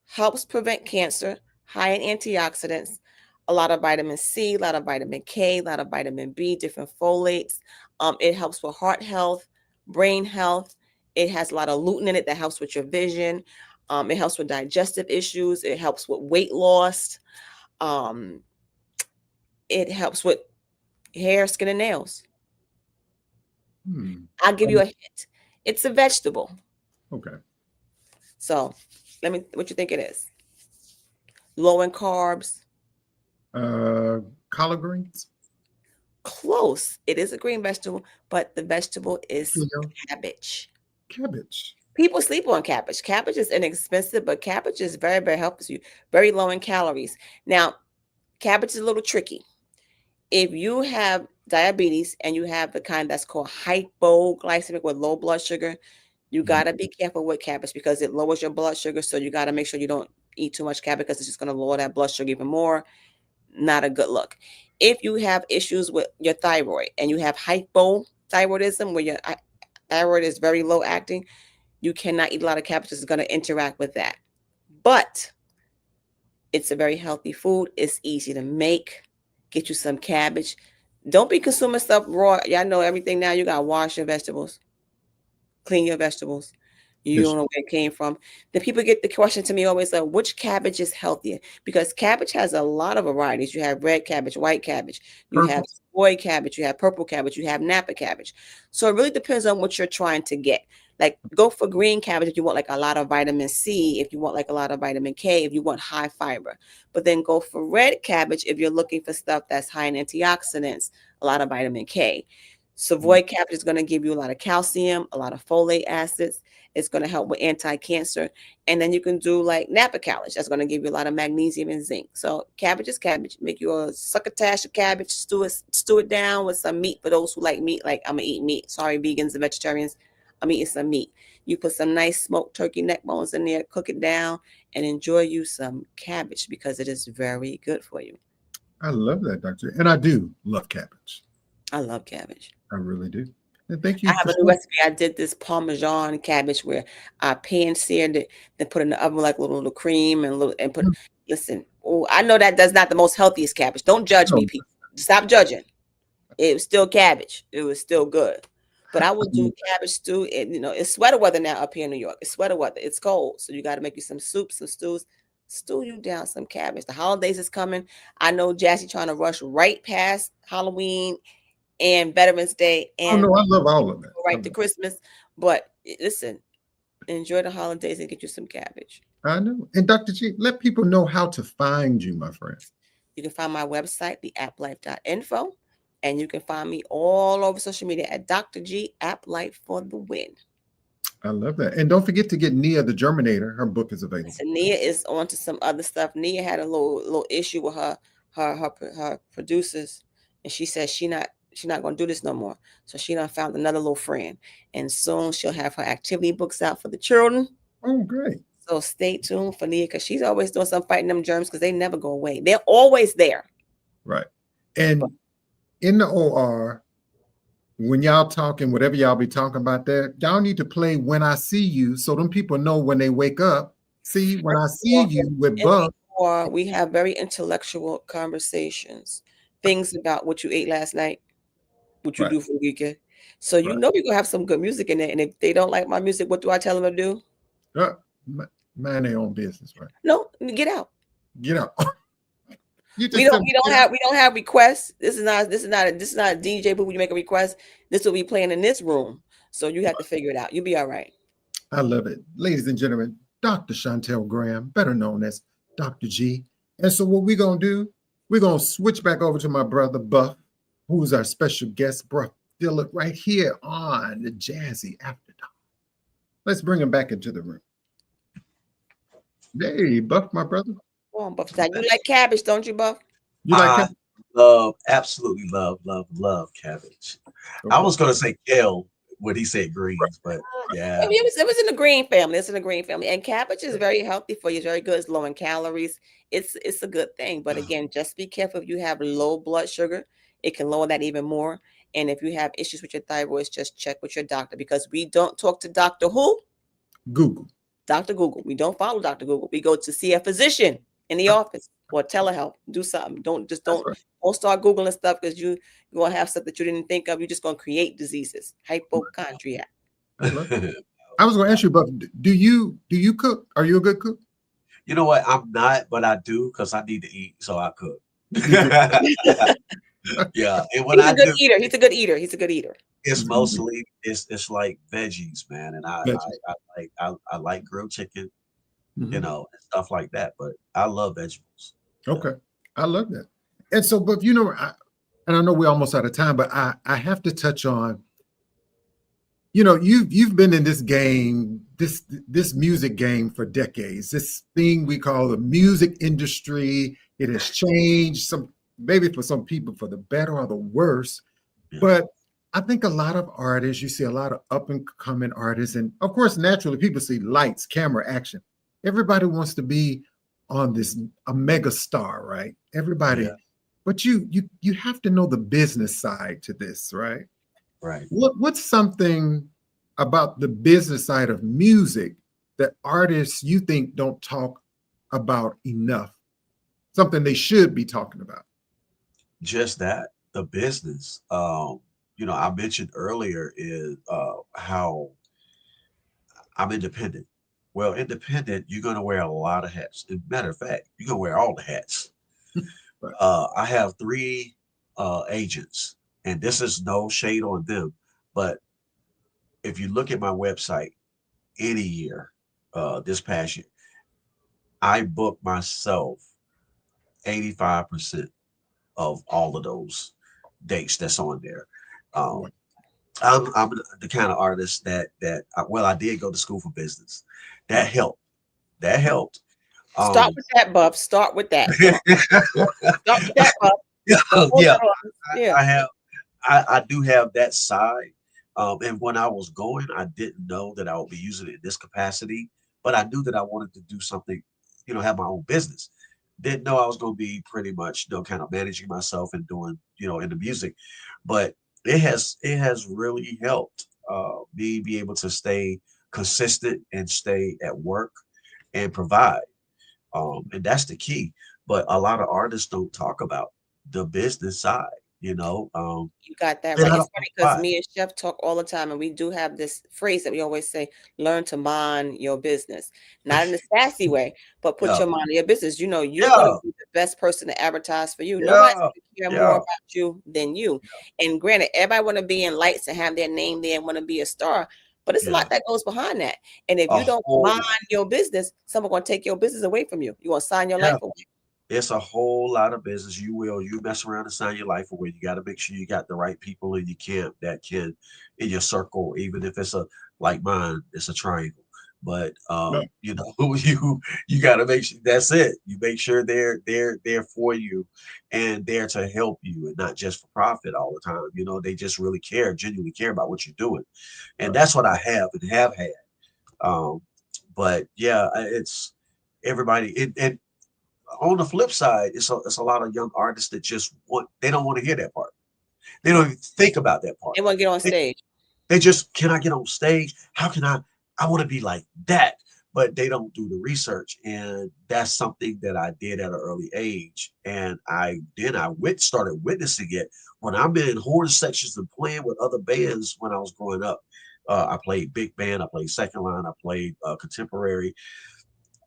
helps prevent cancer, high in antioxidants, a lot of vitamin C, a lot of vitamin K, a lot of vitamin B, different folates. It helps with heart health, brain health. It has a lot of lutein in it that helps with your vision. It helps with digestive issues. It helps with weight loss. It helps with hair, skin, and nails. I'll give you a hint. It's a vegetable. Okay. So what you think it is? Low in carbs. Collard greens. Close. It is a green vegetable, but the vegetable is cabbage. Cabbage. People sleep on cabbage. Cabbage is inexpensive, but cabbage is very, very helps you. Very low in calories. Now, cabbage is a little tricky. If you have diabetes and you have the kind that's called hypoglycemic with low blood sugar, you got to be careful with cabbage because it lowers your blood sugar. So you got to make sure you don't eat too much cabbage because it's just going to lower that blood sugar even more. Not a good look. If you have issues with your thyroid and you have hypothyroidism where your thyroid is very low acting, you cannot eat a lot of cabbage. It's going to interact with that. But it's a very healthy food. It's easy to make. Get you some cabbage. Don't be consuming stuff raw. Y'all know everything now. You got to wash your vegetables. Clean your vegetables. You don't know where it came from. The people get the question to me always like, which cabbage is healthier? Because cabbage has a lot of varieties. You have red cabbage, white cabbage. You have soy cabbage. You have purple cabbage. You have Napa cabbage. So it really depends on what you're trying to get. Like go for green cabbage if you want like a lot of vitamin C, if you want like a lot of vitamin K, if you want high fiber. But then go for red cabbage if you're looking for stuff that's high in antioxidants, a lot of vitamin K. Savoy cabbage is going to give you a lot of calcium, a lot of folate acids. It's going to help with anti-cancer. And then you can do like Napa cabbage. That's going to give you a lot of magnesium and zinc. So cabbage is cabbage. Make you a succotash of cabbage. Stew it down with some meat for those who like meat. Like I'm going to eat meat. Sorry, vegans and vegetarians. I'm eating some meat. You put some nice smoked turkey neck bones in there, cook it down, and enjoy you some cabbage because it is very good for you. I love that, Doctor. And I do love cabbage. I love cabbage. I really do. And thank you. I have a new recipe. I did this Parmesan cabbage where I pan-seared it, then put it in the oven like a little cream and put. Listen, I know that's not the most healthiest cabbage. Don't judge me, people. Stop judging. It was still cabbage. It was still good. But I would do cabbage stew. It's sweater weather now up here in New York. It's sweater weather. It's cold. So you got to make you some soup, some stews. Stew you down some cabbage. The holidays is coming. I know Jazzie trying to rush right past Halloween and Veterans Day. And I love all of that. Right to Christmas. But listen, Enjoy the holidays and get you some cabbage. I know. And Dr. G, let people know how to find you, my friend. You can find my website, theapplife.info, and you can find me all over social media at Dr. G, App Life for the win. I love that. And don't forget to get Nia the Germinator. Her book is available. So Nia is on to some other stuff. Nia had a little issue with her producers, and she said she's not going to do this no more. So she done found another little friend, and soon she'll have her activity books out for the children. Oh, great. So stay tuned for Nia, because she's always doing something, fighting them germs, because they never go away. They're always there. Right. And in the OR, when y'all talking, whatever y'all be talking about there, y'all need to play When I See You, so them people know when they wake up. See, when I see you with Buff. Or we have very intellectual conversations, things about what you ate last night, what you do for the weekend. So you know we're gonna have some good music in there. And if they don't like my music, what do I tell them to do? Mind their own business, right? No, get out. Get out. We don't have requests. This is not a DJ booth where you make a request. This will be playing in this room. So you have to figure it out. You'll be all right. I love it. Ladies and gentlemen, Dr. Shontell Graham, better known as Dr. G. And so what we're going to do, we're going to switch back over to my brother, Buff, who's our special guest, Buff Dillard, right here on the Jazzy After Dark. Let's bring him back into the room. Hey, Buff, my brother. Come on, Buff. You like cabbage, don't you, Buff? You like cabbage? Absolutely love cabbage. Okay. I was going to say kale when he said greens, but yeah. I mean, it was in the green family. It's in the green family. And cabbage is very healthy for you. It's very good. It's low in calories. It's a good thing. But again, just be careful. If you have low blood sugar, it can lower that even more. And if you have issues with your thyroid, just check with your doctor, because we don't talk to Dr. Who? Google. Dr. Google. We don't follow Dr. Google. We go to see a physician in the office or telehealth. Do something. Don't start Googling stuff, because you're going to have stuff that you didn't think of. You're just going to create diseases. Hypochondriac. I was going to ask you, but do you cook? Are you a good cook? You know what? I'm not, but I do, because I need to eat, so I cook. Yeah. And when he's a good eater. He's a good eater. It's mostly it's like veggies, man. And I like grilled chicken, you know, and stuff like that. But I love vegetables. Okay. I love that. And so, but you know, and I know we're almost out of time, but I have to touch on, you know, you've been in this game, this music game for decades. This thing we call the music industry. It has changed, maybe for some people for the better or the worse. Yeah. But I think a lot of artists, you see a lot of up and coming artists, and of course, naturally, people see lights, camera, action. Everybody wants to be on a mega star, right? Everybody. Yeah. But you have to know the business side to this, right? Right. What's something about the business side of music that artists you think don't talk about enough? Something they should be talking about? Just that, the business. You know, I mentioned earlier is how I'm independent. Well, independent, you're going to wear a lot of hats. As a matter of fact, you're going to wear all the hats. Right. I have 3 agents, and this is no shade on them, but if you look at my website any year, this past year, I booked myself 85% of all of those dates that's on there. I'm the kind of artist that I did go to school for business. That helped. Start with that, Buff. Start with that. Start with that, Buff. Yeah. I do have that side. And when I was going, I didn't know that I would be using it in this capacity, but I knew that I wanted to do something, you know, have my own business. Didn't know I was going to be pretty much, you know, kind of managing myself and doing, you know, in the music, but it has really helped me be able to stay consistent and stay at work and provide. And that's the key. But a lot of artists don't talk about the business side, you know. You got that right. It's funny because me and Chef talk all the time, and we do have this phrase that we always say: learn to mind your business. Not in a sassy way, but put your mind in your business. You know, you're going to be the best person to advertise for you. Nobody's going to care more about you than you. And granted, everybody want to be in lights and have their name there and want to be a star. But it's a Yeah. lot that goes behind that. And if A you don't whole mind lot. your business, someone gonna take your business away from you. You want to sign your Yeah. life away. It's a whole lot of business. You mess around and sign your life away. You got to make sure you got the right people in your camp that can, in your circle, even if it's like mine, it's a triangle. But Yeah. you know, you got to make sure that's it. You make sure they're there for you and there to help you, and not just for profit all the time. You know, they just really care, genuinely care about what you're doing, and that's what I have and have had. Um, but yeah, it's everybody. And on the flip side, it's a lot of young artists that they don't want to hear that part. They don't even think about that part. They want to get on They, stage. they just, can I get on stage? How can I want to be like that, but they don't do the research. And that's something that I did at an early age. And I started witnessing it when I'm in horn sections and playing with other bands when I was growing up. I played big band, I played second line, I played contemporary.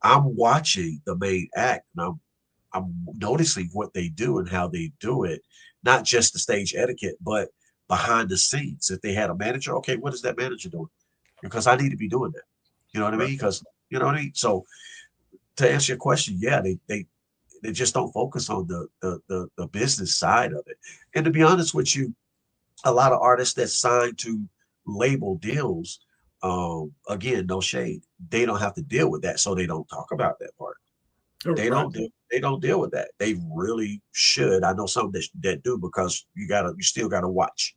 I'm watching the main act, and I'm noticing what they do and how they do it, not just the stage etiquette, but behind the scenes. If they had a manager, okay, what is that manager doing? Because I need to be doing that. You know what I mean? Because you know what I mean. So to answer your question, yeah, they just don't focus on the business side of it. And to be honest with you, a lot of artists that sign to label deals, again, no shade, they don't have to deal with that, so they don't talk about that part. Oh, They right. don't do they don't deal with that. They really should. I know some that do, because you still gotta watch.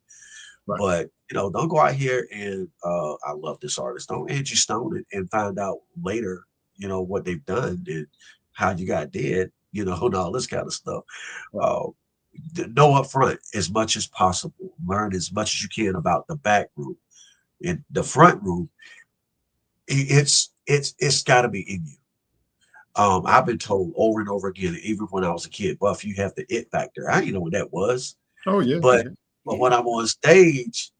Right. But you know, don't go out here and I love this artist. Don't Angie Stone it and find out later, you know, what they've done and how you got dead, you know, and all this kind of stuff. Right. Know up front as much as possible. Learn as much as you can about the back room. In the front room, it's got to be in you. I've been told over and over again, even when I was a kid, Buff, you have the it factor. I didn't know what that was, Oh, yeah. but Yeah. but when I'm on stage,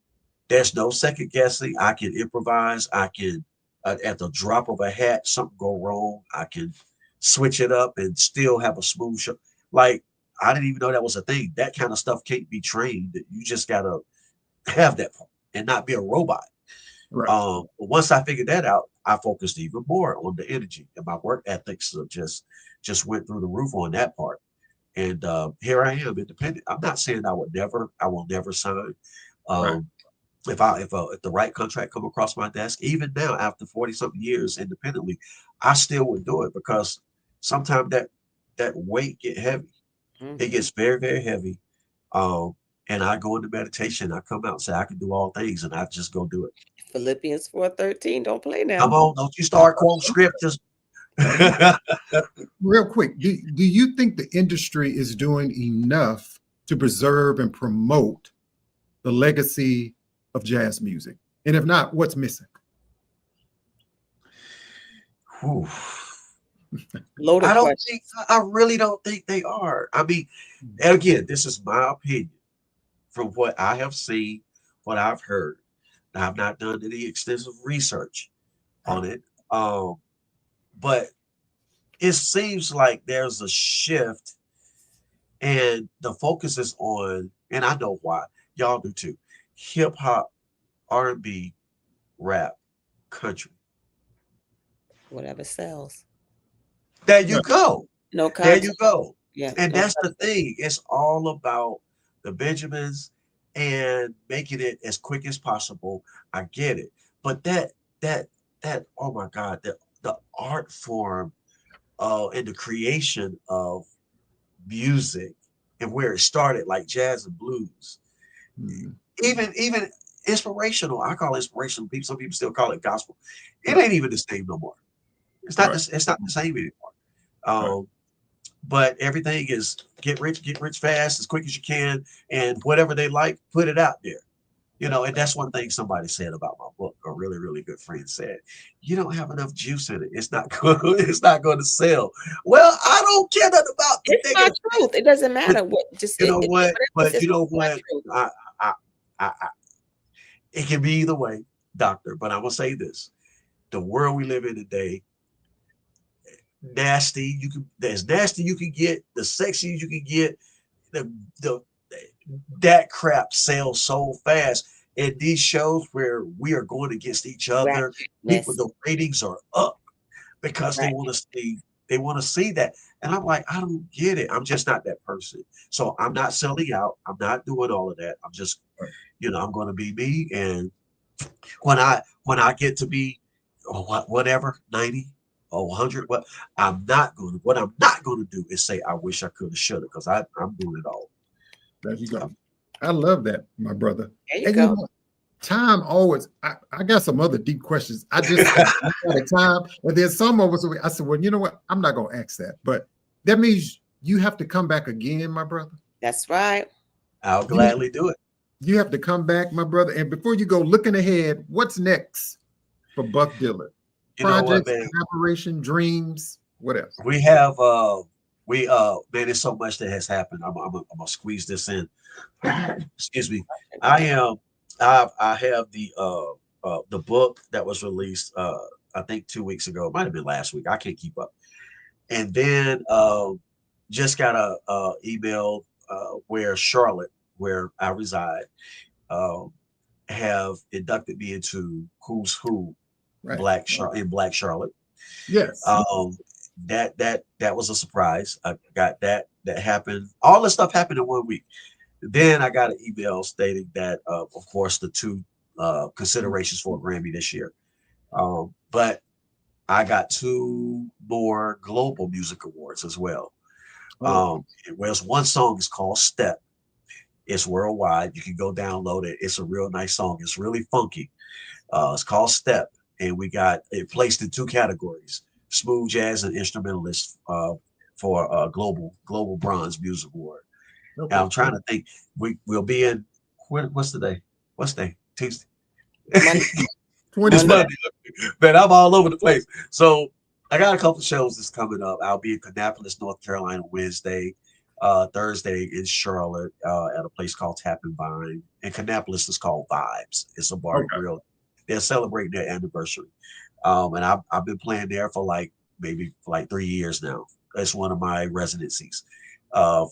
there's no second guessing. I can improvise. I can, at the drop of a hat, something go wrong. I can switch it up and still have a smooth show. Like, I didn't even know that was a thing. That kind of stuff can't be trained. You just gotta have that and not be a robot. Right. But once I figured that out, I focused even more on the energy, and my work ethics just went through the roof on that part. And here I am, independent. I'm not saying I will never sign. Right. If the right contract come across my desk, even now after 40 something years independently, I still would do it, because sometimes that weight get heavy. It gets very, very heavy. And I go into meditation. I come out and say I can do all things, and I just go do it. Philippians 4:13. Don't play now. Come on, don't you start quoting scriptures. Real quick, do you think the industry is doing enough to preserve and promote the legacy of jazz music? And if not, what's missing? Whew. Loaded question. I really don't think they are. I mean, and again, this is my opinion from what I have seen, what I've heard. I've not done any extensive research on it. But it seems like there's a shift, and the focus is on, and I know why, y'all do too, hip hop, R&B, rap, country. Whatever sells. There you go. No There content. you go. Yeah. And no that's the thing. It's all about the Benjamins and making it as quick as possible. I get it. But that oh my God, the art form and the creation of music and where it started, like jazz and blues, even inspirational. I call it inspirational. Some people still call it gospel. It ain't even the same no more. It's not. It's not the same anymore. But everything is get rich fast, as quick as you can, and whatever they like, put it out there. You know, and that's one thing somebody said about my book. A really, really good friend said, "You don't have enough juice in it. It's not going. It's not going to sell." Well, I don't care nothing about the It's not truth. It doesn't matter what. Just you know what? But it's you know not what? truth. I, it can be either way, doctor. But I'm gonna say this: the world we live in today, nasty. There's nasty you can get, the sexiest you can get. The that crap sells so fast. in these shows where we are going against each other, people, Ratchetness. the ratings are up because they Right. want to see that. And I'm like, I don't get it. I'm just not that person. So I'm not selling out. I'm not doing all of that. I'm just, I'm going to be me. And when I get to be whatever 90 or 100, what I'm not going to do is say I wish I could have, should have, because I'm doing it all. There you go. I love that, my brother. There you And go. time always, I got some other deep questions. I just out of time. And then some of us, I said, well, you know what? I'm not going to ask that. But that means you have to come back again, my brother. That's right. I'll gladly do it. You have to come back, my brother. And before you go, looking ahead, what's next for Buff Dillard? You know what, Projects, man? collaboration, dreams, what else? We have man, there's so much that has happened. I'm gonna squeeze this in. Excuse me. I have the book that was released I think 2 weeks ago. It might have been last week. I can't keep up. And then just got a email where Charlotte, where I reside, have inducted me into Who's Who Right. Black Charlotte. Yes. That was a surprise. I got that happened. All this stuff happened in 1 week. Then I got an email stating that, of course, the two considerations for a Grammy this year. But I got 2 more global music awards as well. Whereas one song is called Step. It's worldwide. You can go download it. It's a real nice song. It's really funky. It's called Step. And we got it placed in 2 categories: smooth jazz and instrumentalist for a global bronze music award. Okay. And I'm trying to think. We'll be in what's the day? What's the day? Tuesday. It's Monday. Man, I'm all over the place. So I got a couple of shows that's coming up. I'll be in Kannapolis, North Carolina, Wednesday. Thursday in Charlotte at a place called Tap and Vine. And Kannapolis is called Vibes. It's a bar and grill. They're celebrating their anniversary. And I've been playing there for maybe 3 years now. It's one of my residencies.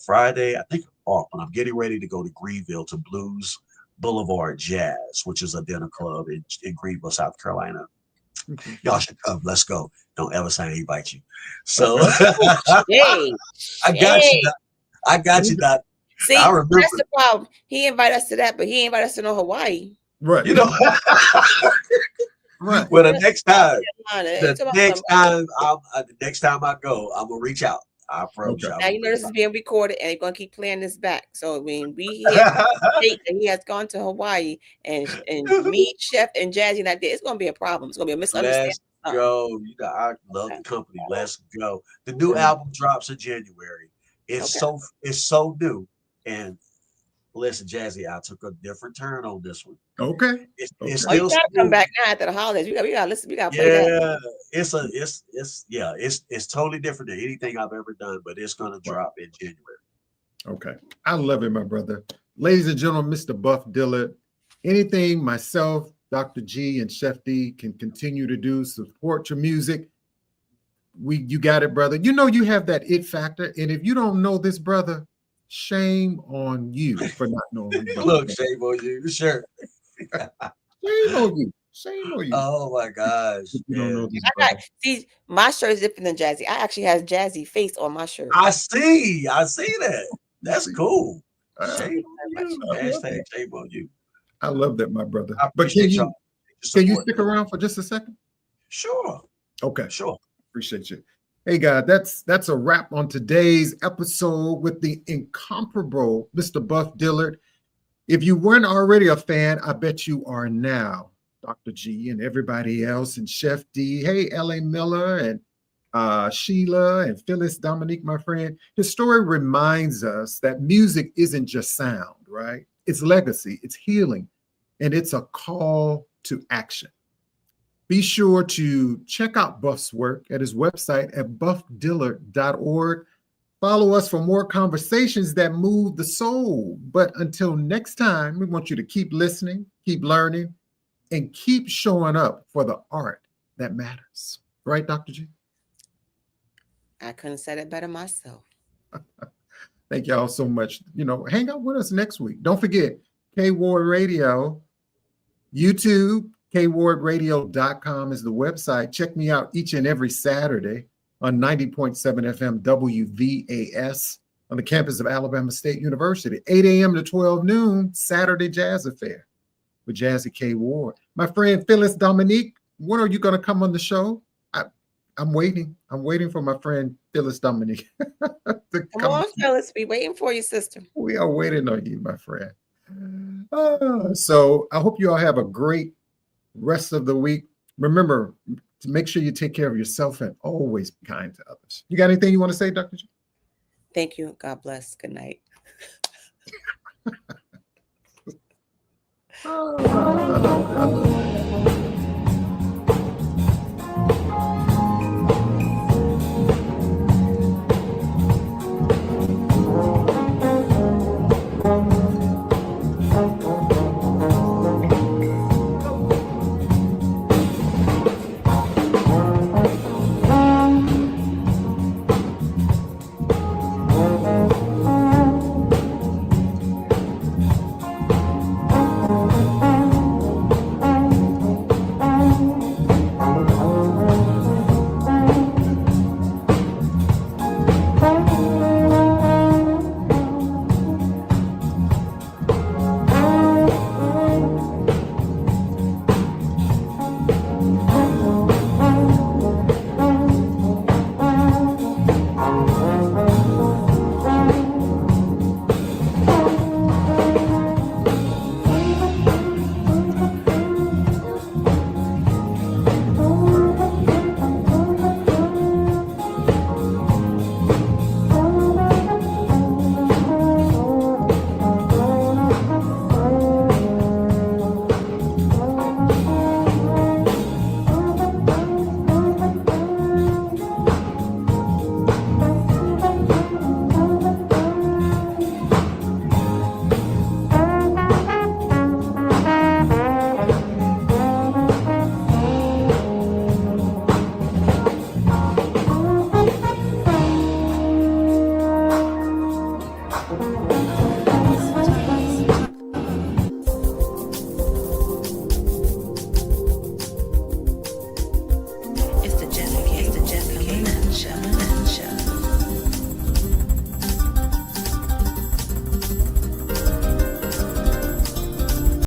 Friday, I think I'm off, and I'm getting ready to go to Greenville to Blues Boulevard Jazz, which is a dinner club in Greenville, South Carolina. Y'all should come. Let's go. Don't ever say I invite you. So Hey, I got you. I got you, Doc. See, I remember. that's the problem. He invited us to that, but he invited us to no Hawaii. Right. You know, right. well, the next time I go, I'm gonna reach out. I promise. Okay. Now you know this is being recorded, and they're gonna keep playing this back. So when we hear that he has gone to Hawaii, and me, Chef, and Jazzie not there, it's gonna be a problem. It's gonna be a misunderstanding. Let's go. You know, I love the company. Let's go. The new album drops in January. It's so new. And listen, Jazzie, I took a different turn on this one. Okay. It's Oh, you still gotta come back now after the holidays. We gotta listen. We gotta play that. It's totally different than anything I've ever done, but it's gonna drop in January. Okay. I love it, my brother. Ladies and gentlemen, Mr. Buff Dillard. Anything myself, Dr. G, and Chef D can continue to do, support your music. You got it, brother. You know you have that it factor. And if you don't know this, brother, shame on you for not knowing. Look, shame on you. Sure. Shame on you. Shame on you. Oh my gosh. You don't know this, See, my shirt is different than Jazzie. I actually has Jazzie face on my shirt. I see that. That's cool. Shame on you. I love Hashtag shame on you. I love that, my brother. I But can appreciate you stick around for just a second? Sure. Okay. Sure. Appreciate you. Hey, guys, that's a wrap on today's episode with the incomparable Mr. Buff Dillard. If you weren't already a fan, I bet you are now. Dr. G and everybody else, and Chef D. Hey, L.A. Miller and Sheila and Phyllis Dominique, my friend. His story reminds us that music isn't just sound, right? It's legacy, it's healing, and it's a call to action. Be sure to check out Buff's work at his website at buffdillard.org. Follow us for more conversations that move the soul. But until next time, we want you to keep listening, keep learning, and keep showing up for the art that matters. Right, Dr. G? I couldn't say it better myself. Thank y'all so much. Hang out with us next week. Don't forget, K.Ward Radio YouTube, kwardradio.com is the website. Check me out each and every Saturday on 90.7 FM WVAS on the campus of Alabama State University, 8 a.m. to 12 noon, Saturday Jazz Affair with Jazzie K.Ward. My friend Phyllis Dominique, when are you going to come on the show? I'm waiting. I'm waiting for my friend Phyllis Dominique to Come on, Phyllis. We waiting for you, sister. We are waiting on you, my friend. So I hope you all have a great rest of the week. Remember to make sure you take care of yourself and always be kind to others. You got anything you want to say, Dr. G? Thank you. God bless. Good night. I love it.